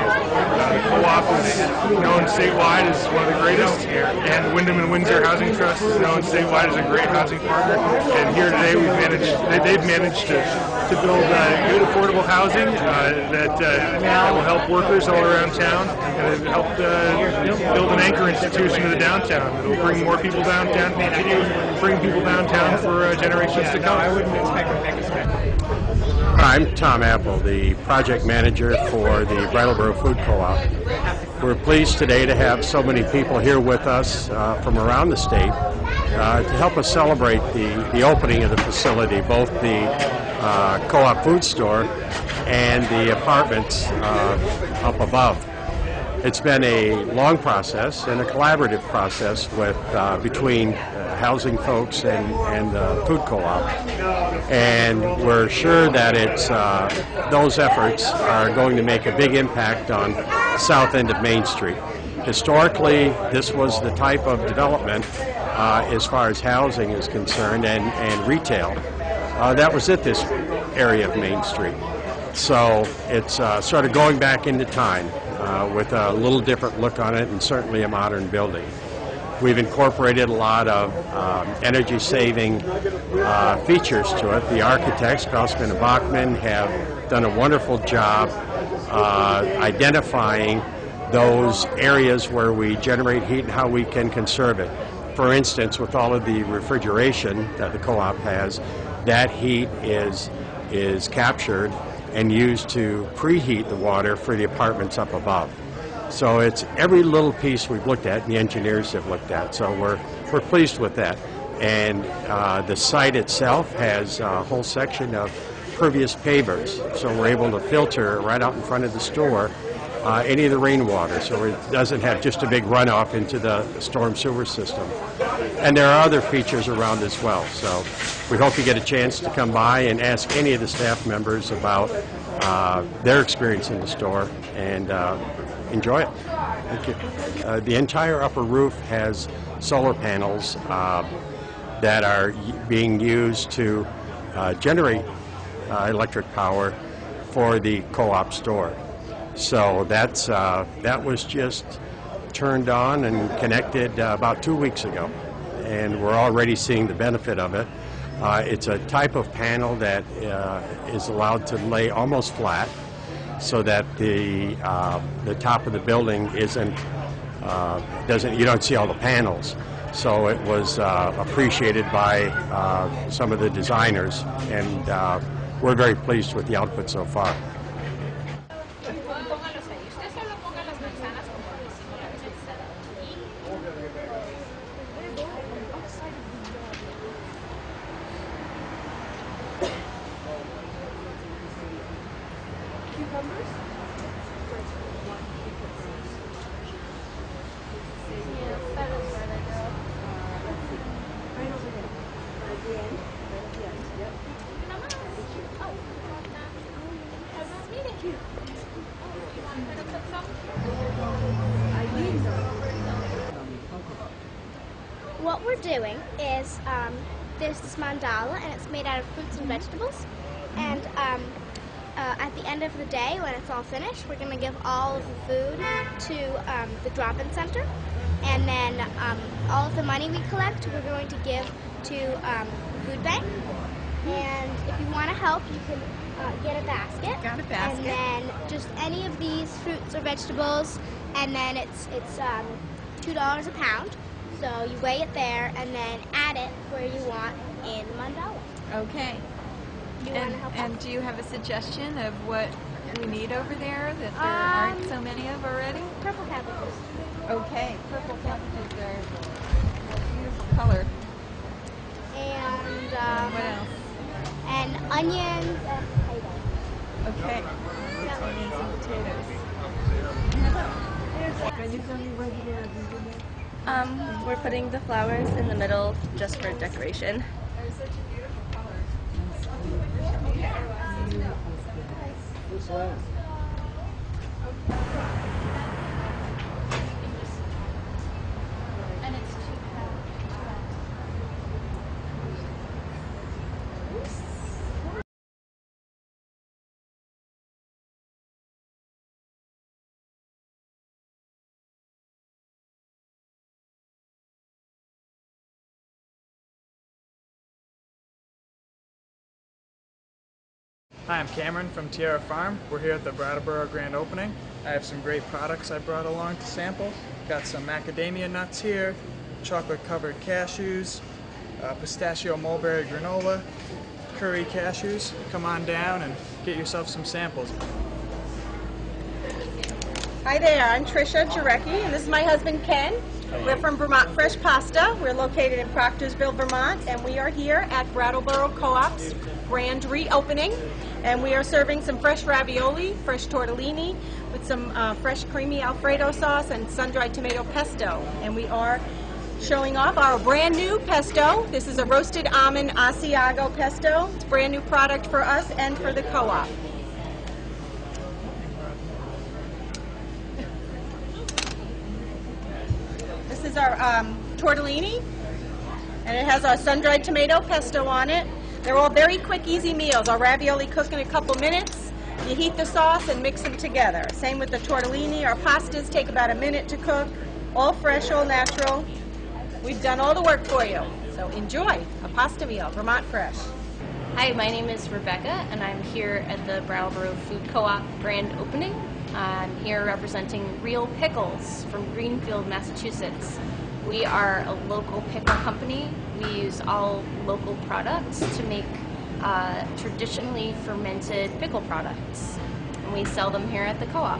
The co-op is known statewide as one of the greatest, and Wyndham and Windsor Housing Trust is known statewide as a great housing partner. And here today they've managed to build good affordable housing that will help workers all around town, and it helped build an anchor institution to the downtown. It will bring more people downtown, continue to bring people downtown for generations to come. I'm Tom Apple, the project manager for the Brattleboro Food Co-op. We're pleased today to have so many people here with us from around the state to help us celebrate the opening of the facility, both the co-op food store and the apartments up above. It's been a long process and a collaborative process with between housing folks and the food co-op, and we're sure that it's those efforts are going to make a big impact on the south end of Main Street. Historically, this was the type of development as far as housing is concerned and retail that was at this area of Main Street. So it's sort of going back into time with a little different look on it, and certainly a modern building. We've incorporated a lot of energy-saving features to it. The architects, Krausman and Bachman, have done a wonderful job identifying those areas where we generate heat and how we can conserve it. For instance, with all of the refrigeration that the co-op has, that heat is captured and used to preheat the water for the apartments up above. So it's every little piece we've looked at and the engineers have looked at. So we're pleased with that. And the site itself has a whole section of pervious pavers. So we're able to filter right out in front of the store any of the rainwater, so it doesn't have just a big runoff into the storm sewer system. And there are other features around as well. So we hope you get a chance to come by and ask any of the staff members about their experience in the store and enjoy it. Thank you. The entire upper roof has solar panels that are being used to generate electric power for the co-op store. So that was just turned on and connected about 2 weeks ago, and we're already seeing the benefit of it. It's a type of panel that is allowed to lay almost flat, so that the top of the building you don't see all the panels. So it was appreciated by some of the designers, and we're very pleased with the output so far. What we're doing is there's this mandala, and it's made out of fruits and vegetables. And at the end of the day, when it's all finished, we're going to give all of the food to the drop-in center. And then all of the money we collect, we're going to give to the food bank. And if you want to help, you can get a basket. Got a basket. And then just any of these fruits or vegetables, and then it's $2 a pound. So you weigh it there and then add it where you want in the mandala. Okay. Do you want to help? And do you have a suggestion of what we need over there that there aren't so many of already? Purple cabbages. Okay, purple cabbages are a beautiful color. And What else? and onions and potatoes. Okay. Onions and potatoes. We're putting the flowers in the middle just for decoration. They're such a beautiful color. Hi, I'm Cameron from Tierra Farm. We're here at the Brattleboro grand opening. I have some great products I brought along to sample. Got some macadamia nuts here, chocolate-covered cashews, pistachio mulberry granola, curry cashews. Come on down and get yourself some samples. Hi there, I'm Tricia Jarecki, and this is my husband Ken. We're from Vermont Fresh Pasta. We're located in Proctorsville, Vermont, and we are here at Brattleboro Co-op's grand reopening. And we are serving some fresh ravioli, fresh tortellini, with some fresh creamy Alfredo sauce and sun-dried tomato pesto. And we are showing off our brand new pesto. This is a roasted almond Asiago pesto. It's a brand new product for us and for the co-op. This is our tortellini, and it has our sun-dried tomato pesto on it. They're all very quick, easy meals. Our ravioli cook in a couple minutes. You heat the sauce and mix them together. Same with the tortellini. Our pastas take about a minute to cook. All fresh, all natural. We've done all the work for you. So enjoy a pasta meal, Vermont Fresh. Hi, my name is Rebecca, and I'm here at the Brattleboro Food Co-op grand opening. I'm here representing Real Pickles from Greenfield, Massachusetts. We are a local pickle company. We use all local products to make traditionally fermented pickle products. And we sell them here at the co-op.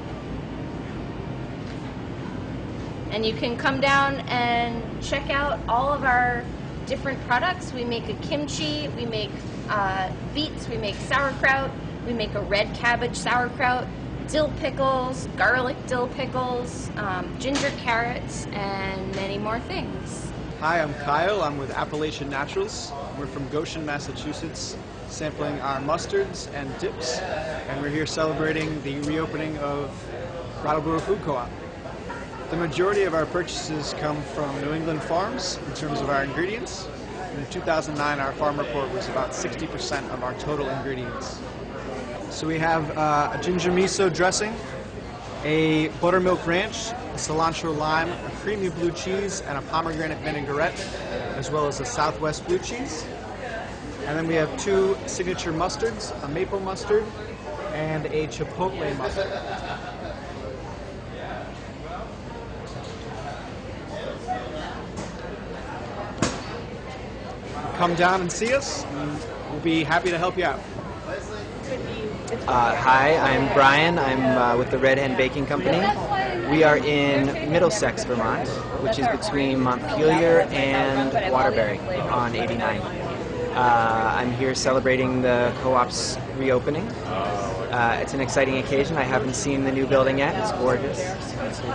And you can come down and check out all of our different products. We make a kimchi, we make beets, we make sauerkraut, we make a red cabbage sauerkraut, dill pickles, garlic dill pickles, ginger carrots, and many more things. Hi, I'm Kyle. I'm with Appalachian Naturals. We're from Goshen, Massachusetts, sampling our mustards and dips, and we're here celebrating the reopening of Brattleboro Food Co-op. The majority of our purchases come from New England farms in terms of our ingredients. In 2009, our farm report was about 60% of our total ingredients. So we have a ginger miso dressing, a buttermilk ranch, a cilantro lime, a creamy blue cheese, and a pomegranate vinaigrette, as well as a Southwest blue cheese. And then we have two signature mustards, a maple mustard and a chipotle mustard. Come down and see us, and we'll be happy to help you out. Hi, I'm Brian. I'm with the Red Hen Baking Company. We are in Middlesex, Vermont, which is between Montpelier and Waterbury on 89. I'm here celebrating the co-op's reopening. It's an exciting occasion. I haven't seen the new building yet. It's gorgeous.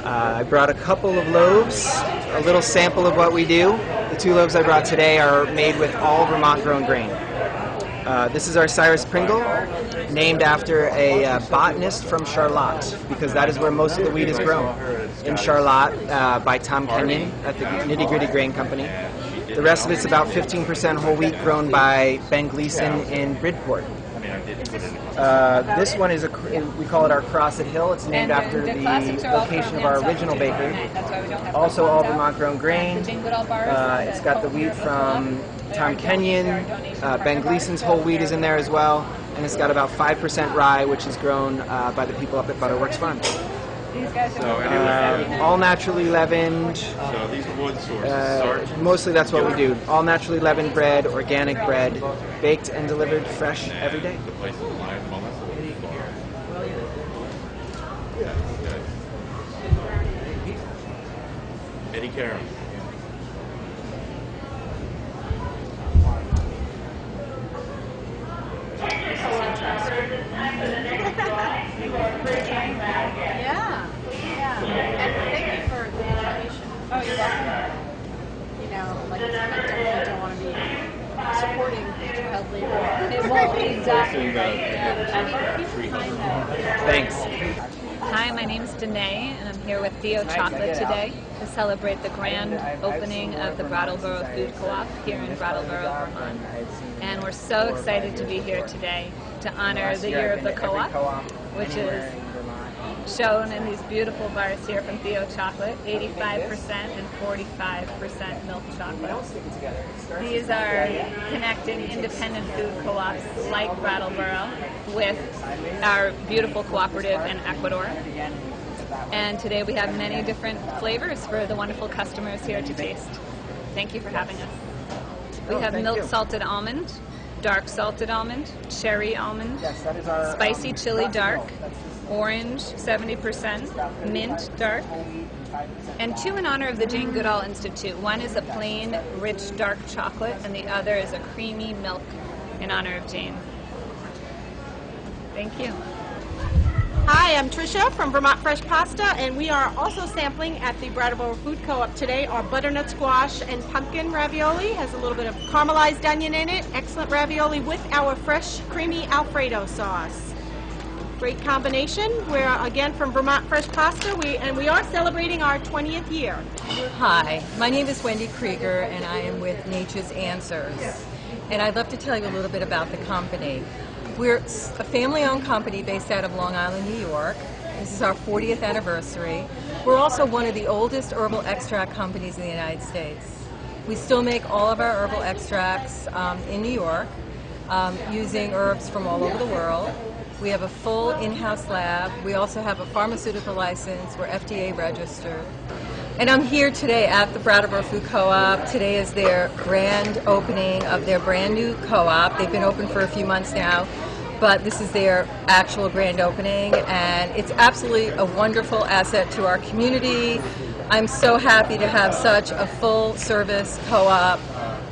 I brought a couple of loaves, a little sample of what we do. The two loaves I brought today are made with all Vermont-grown grain. This is our Cyrus Pringle, named after a botanist from Charlotte, because that is where most of the wheat is grown, in Charlotte by Tom Kenyon at the Nitty Gritty Grain Company. The rest of it's about 15% whole wheat grown by Ben Gleason in Bridport. This one is we call it our Crosset Hill. It's named after the location of our original bakery. Also all Vermont grown grain. It's got the wheat from Tom Kenyon. Ben Gleason's whole wheat is in there as well. And it's got about 5% rye, which is grown by the people up at Butterworks Farm. All naturally leavened. So these are wood sources. Mostly that's what we do. All naturally leavened bread, organic bread, baked and delivered fresh every day. The place is alive. Well, that's Eddie Karen. Thank you for the information. Oh, you're welcome. You know, like, I definitely don't want to be supporting child labor. Well, exactly right. Yeah. I mean, keep in mind that. Thanks. Hi, my name is Danae, and I'm here with Theo Chocolate today to celebrate the grand opening of the Brattleboro Food Co-op here in Brattleboro, Vermont. And we're so excited to be here today to honor the year of the co-op, which is shown in these beautiful bars here from Theo Chocolate, 85% and 45% milk chocolate. These are connecting independent food co-ops like Brattleboro with our beautiful cooperative in Ecuador. And today we have many different flavors for the wonderful customers here to taste. Thank you for having us. We have milk salted almond, dark salted almond, cherry almond, spicy chili dark, orange 70%, mint dark, and two in honor of the Jane Goodall Institute. One is a plain, rich, dark chocolate, and the other is a creamy milk in honor of Jane. Thank you. Hi, I'm Tricia from Vermont Fresh Pasta, and we are also sampling at the Brattleboro Food Co-op today our butternut squash and pumpkin ravioli. Has a little bit of caramelized onion in it. Excellent ravioli with our fresh, creamy Alfredo sauce. Great combination. We're again from Vermont Fresh Pasta, and we are celebrating our 20th year. Hi, my name is Wendy Krieger, and I am with Nature's Answers. And I'd love to tell you a little bit about the company. We're a family-owned company based out of Long Island, New York. This is our 40th anniversary. We're also one of the oldest herbal extract companies in the United States. We still make all of our herbal extracts in New York using herbs from all over the world. We have a full in-house lab. We also have a pharmaceutical license. We're FDA registered. And I'm here today at the Brattleboro Food Co-op. Today is their grand opening of their brand new co-op. They've been open for a few months now, but this is their actual grand opening, and it's absolutely a wonderful asset to our community. I'm so happy to have such a full service co-op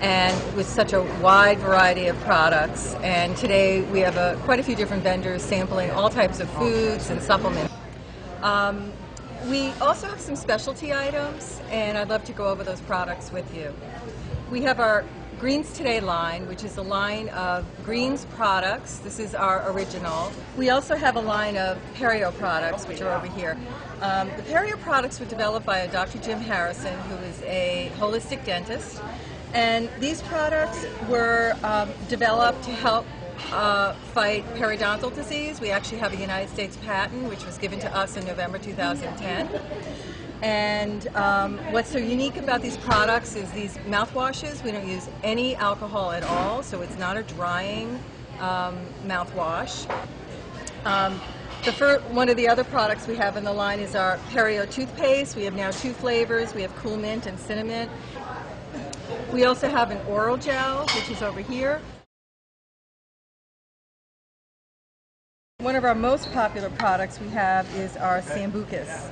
and with such a wide variety of products. And today we have quite a few different vendors sampling all types of foods and supplements. We also have some specialty items, and I'd love to go over those products with you. We have our Greens Today line, which is a line of greens products. This is our original. We also have a line of Perio products, which are over here. The Perio products were developed by a Dr. Jim Harrison, who is a holistic dentist. And these products were developed to help fight periodontal disease. We actually have a United States patent, which was given to us in November 2010. And what's so unique about these products is these mouthwashes. We don't use any alcohol at all, so it's not a drying mouthwash. One of the other products we have in the line is our Perio toothpaste. We have now 2 flavors. We have Cool Mint and Cinnamon. We also have an oral gel, which is over here. One of our most popular products we have is our Sambucus.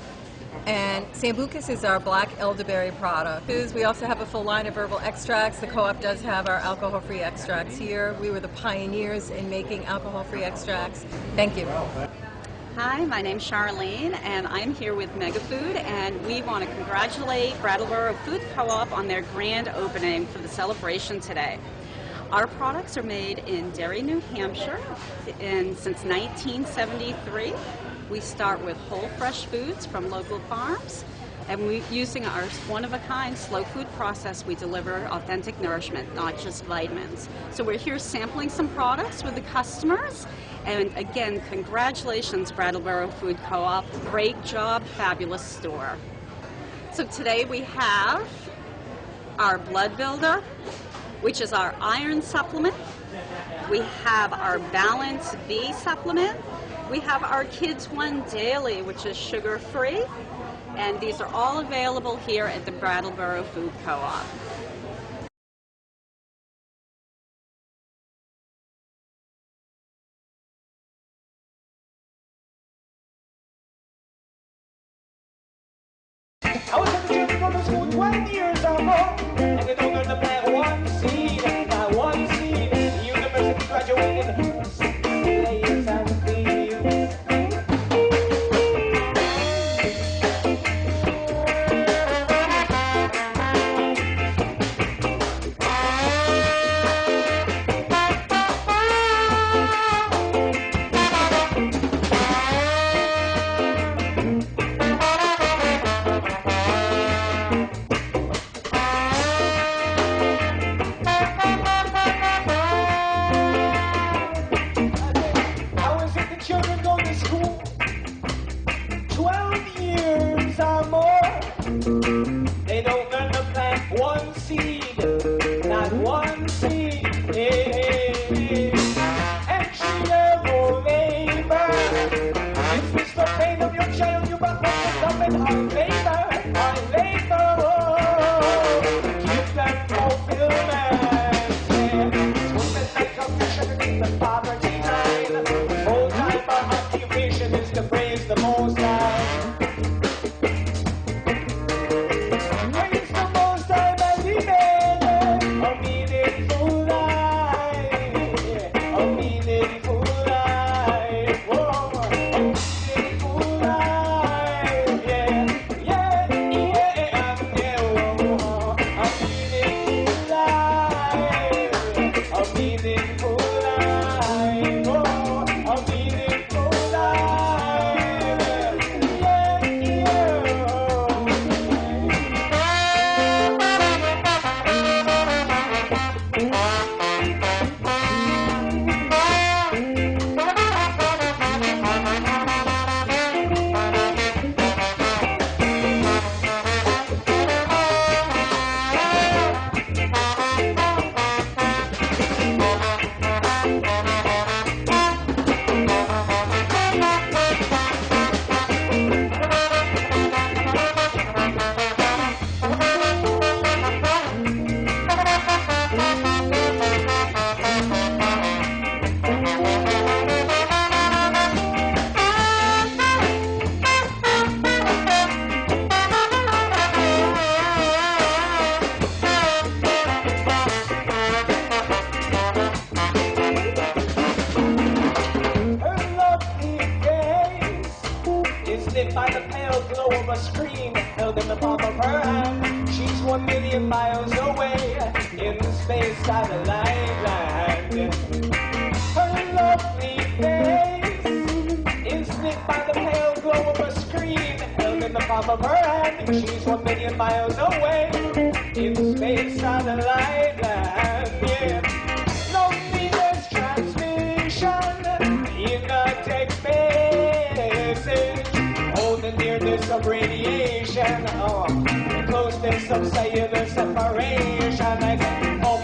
And Sambucus is our black elderberry product. We also have a full line of herbal extracts. The co-op does have our alcohol-free extracts here. We were the pioneers in making alcohol-free extracts. Thank you. Hi, my name's Charlene, and I'm here with Mega Food, and we want to congratulate Brattleboro Food Co-op on their grand opening for the celebration today. Our products are made in Derry, New Hampshire, since 1973. We start with whole fresh foods from local farms, and using our one-of-a-kind slow food process, we deliver authentic nourishment, not just vitamins. So we're here sampling some products with the customers, and again, congratulations, Brattleboro Food Co-op. Great job, fabulous store. So today we have our Blood Builder, which is our iron supplement. We have our Balance B supplement. We have our Kids One Daily, which is sugar-free. And these are all available here at the Brattleboro Food Co-op. I was at the children from the school 20 years or more, and they don't learn to plant one seed by one seed. The university graduated, slaves and thieves. They don't learn to plant one seed, not one seed. And she will labor. If it's the pain of your child, you must put it up in our labor, our labor. Give them fulfillment. Women like a fish underneath the poverty line. Full-time occupation is to praise the Most High. Praise the Most High by living a meaningful life, a meaningful life, whoa, a meaningful life, yeah, yeah, yeah, whoa, a meaningful life, a meaningful life, whoa, a meaningful life, yeah, Her lovely face is lit by the pale glow of a screen held in the palm of her hand. She's 1,000,000 miles away in the space-time lifeline. Her lovely face is lit by the pale glow of a screen held in the palm of her hand. She's 1,000,000 miles away in space-time lifeline. Yeah. Loneliness transmission in a text message. Oh, the nearness of radiation. Oh, the closeness of cellular separation. I said, up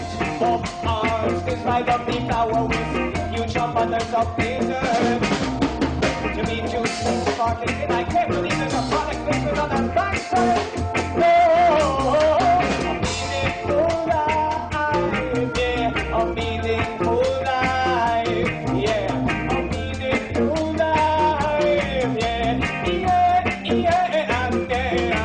arms, despite of the power with huge mothers of desert. To meet you, sparkling, and I can't believe there's a product listed on the backside. No, a meaningful life, yeah, a meaningful life, yeah, a meaningful life, yeah, yeah, yeah, and yeah,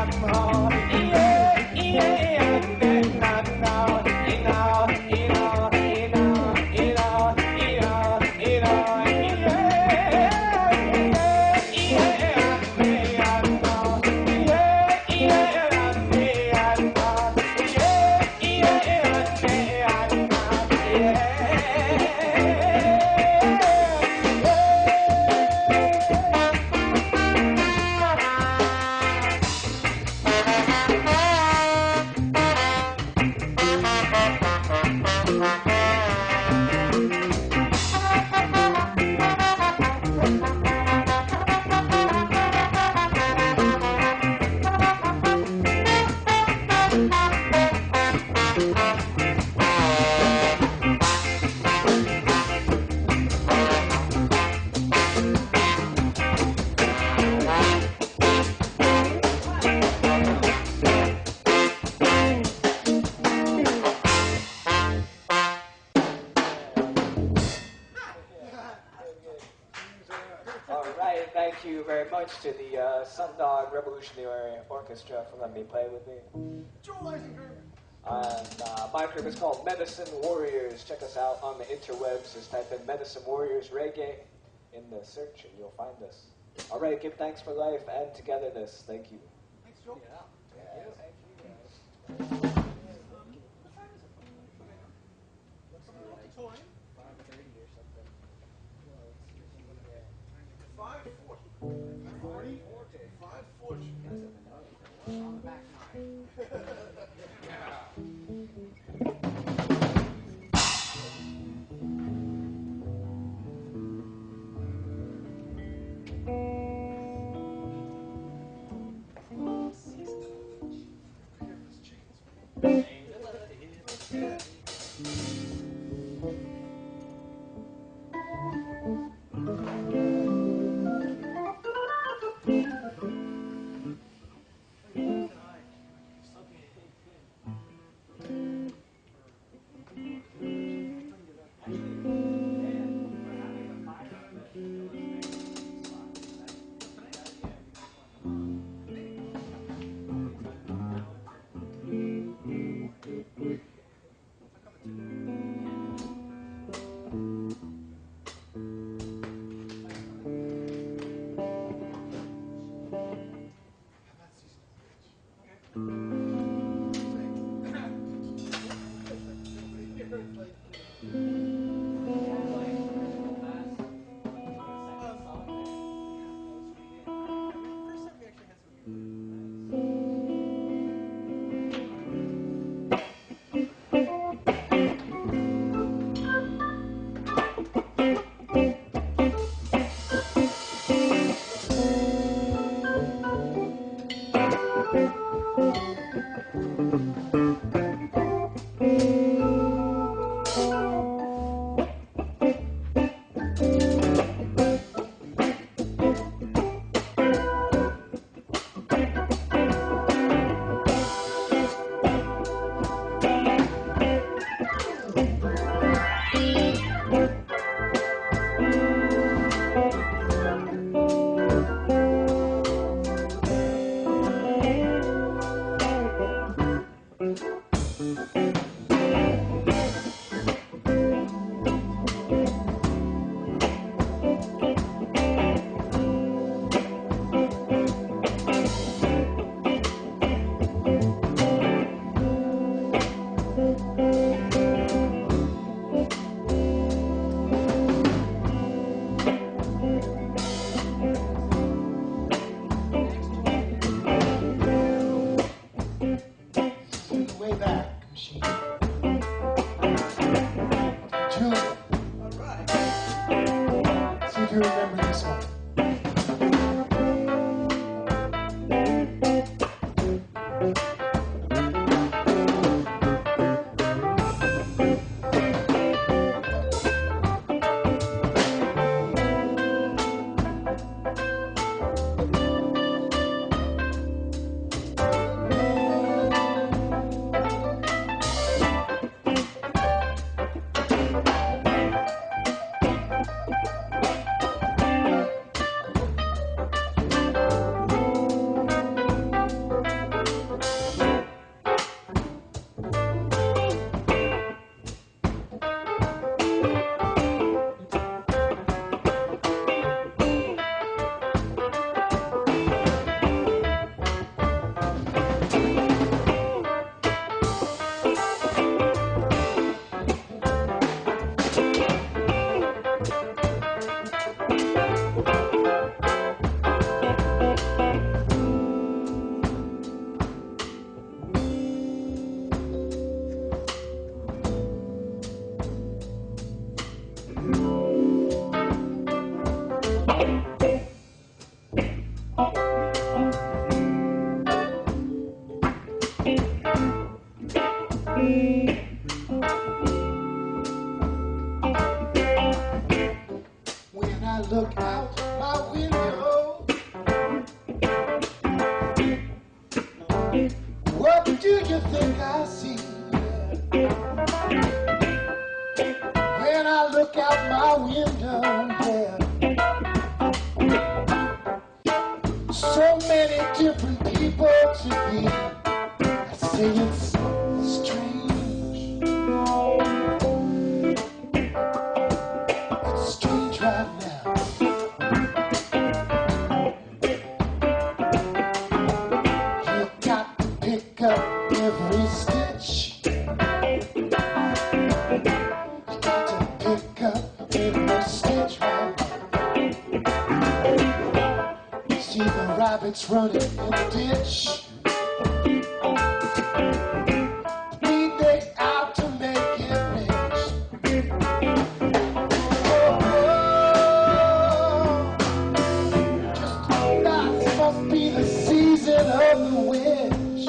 All right, thank you very much to the Sundog Revolutionary Orchestra for letting me play with me. And my group is called Medicine Warriors. Check us out on the interwebs. Just type in Medicine Warriors Reggae in the search and you'll find us. All right, give thanks for life and togetherness. Thank you. Thanks, Joe. Yeah, thank you. What's the time? 5:30 or something. 5:40. 5:40. On the back nine. When I look out my window, what do you think I see? When I look out my window, yeah, so many different people to be. I say it's strange. It's strange right now. You got to pick up every stitch. You got to pick up every stitch right now. You see the rabbits running in the ditch. They out to make it rich. Just that must be the season of the witch.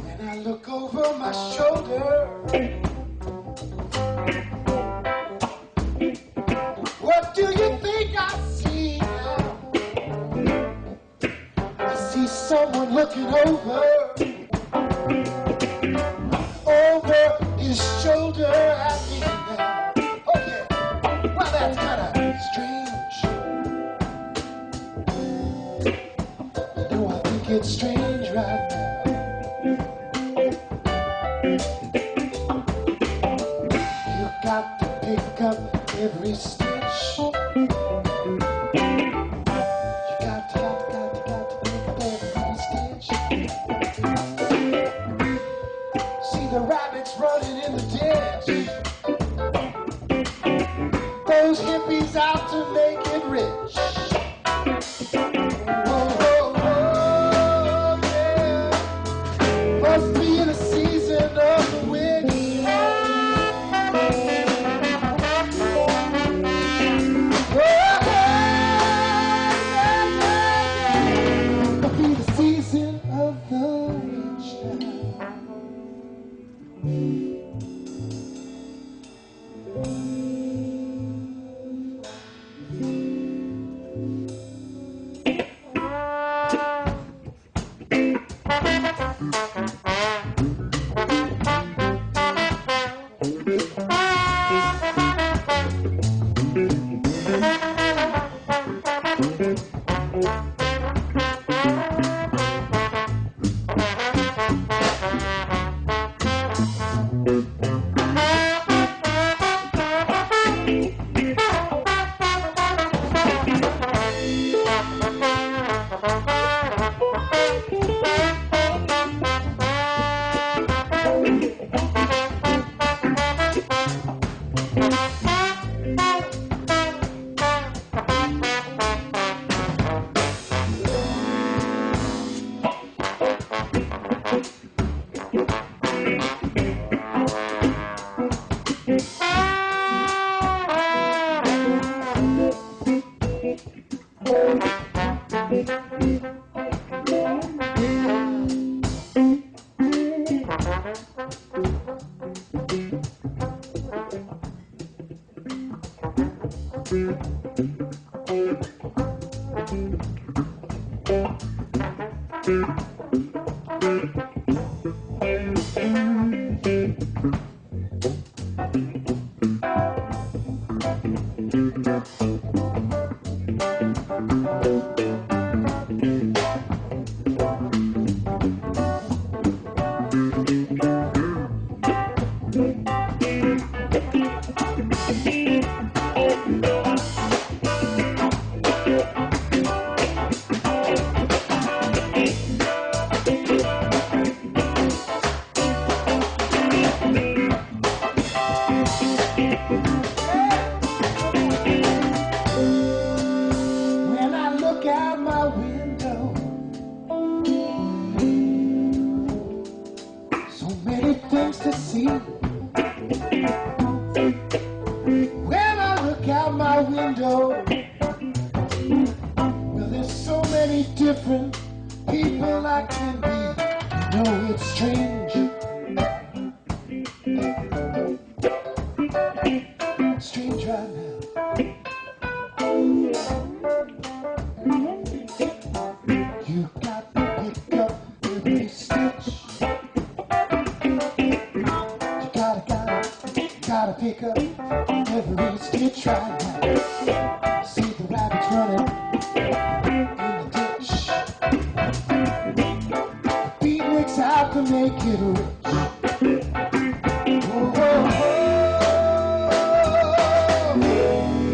And I look over my shoulder. What do you think I see now? I see someone looking over his shoulder at me now. Okay, well that's kind of strange. You know I think it's strange right now. You got to pick up every stitch. You got to pick up every stitch. See the rabbits running in the ditch. Those hippies out to make it rich. Whoa, whoa, whoa, yeah. Must be the season of the witch. Must be the season of the witch When I look out my window, so many things to see. When I look out my window, well, there's so many different people I can be. No, it's strange. Strange right now. you try now. See the rabbits running in the ditch. The beat works out to make it rich. Oh, oh, oh.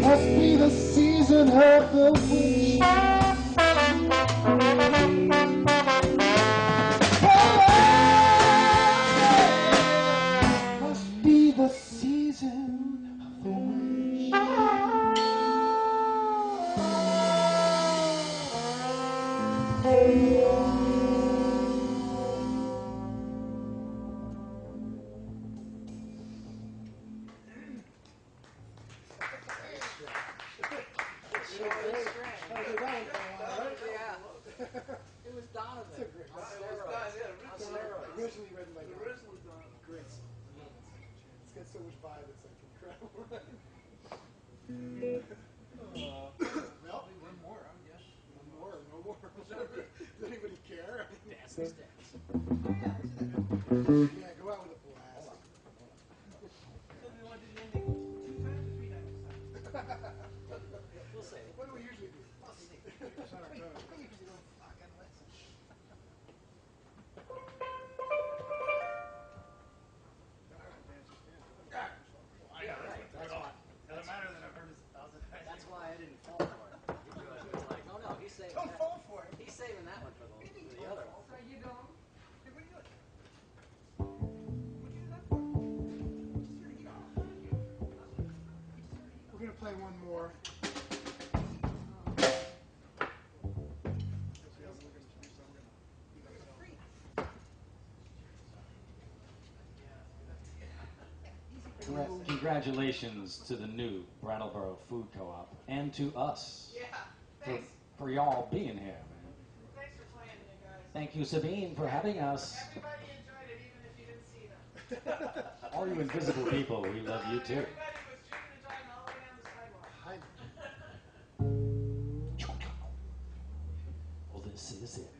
Must be the season of the witch. Must be the season of the witch. It was Donovan. It's a great originally written by great song. It's got so much vibe, it's like incredible. Well, one more, I guess. One more, no more. Does anybody care? Dance these dance. Yeah, go out with a blast. We'll see. What do we usually do? We'll see. We usually don't fucking listen. Doesn't matter that I've heard this 1,000 times. That's why I didn't fall for it. It's like, oh no, he's saving Don't that. fall for it. He's saving that one for the other one. So you don't. Hey, what are you doing? We're going to play one more. Congratulations to the new Brattleboro Food Co-op and to us for y'all being here, man. Thanks for playing, you guys. Thank you, Sabine, for having us. Everybody enjoyed it, even if you didn't see them. All you invisible people, we love you too. Everybody was drinking and driving all the way down the sidewalk. Well, this is it.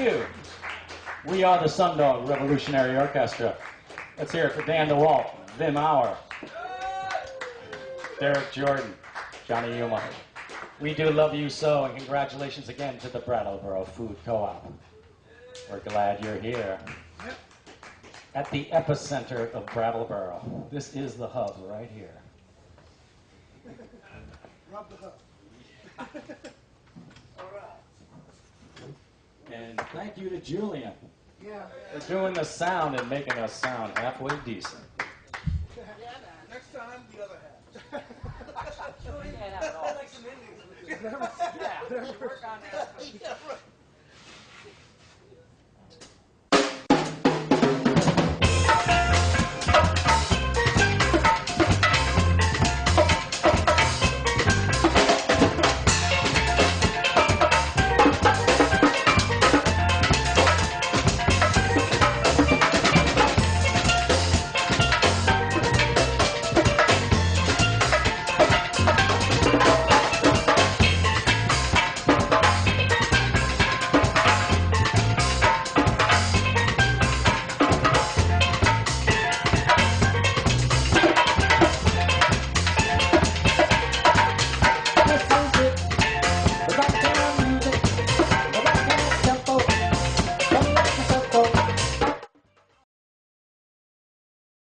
you. We are the Sundog Revolutionary Orchestra. Let's hear it for Dan DeWalt, Vim Auer, Derek Jordan, Johnny Yuma. We do love you so, and congratulations again to the Brattleboro Food Co-op. We're glad you're here. At the epicenter of Brattleboro. This is the hub right here. Rub the hub. And thank you to Julian Yeah. for doing the sound and making us sound halfway decent. Next time, the other half. Can't have it all. Like some Indians. Yeah, we should work on that.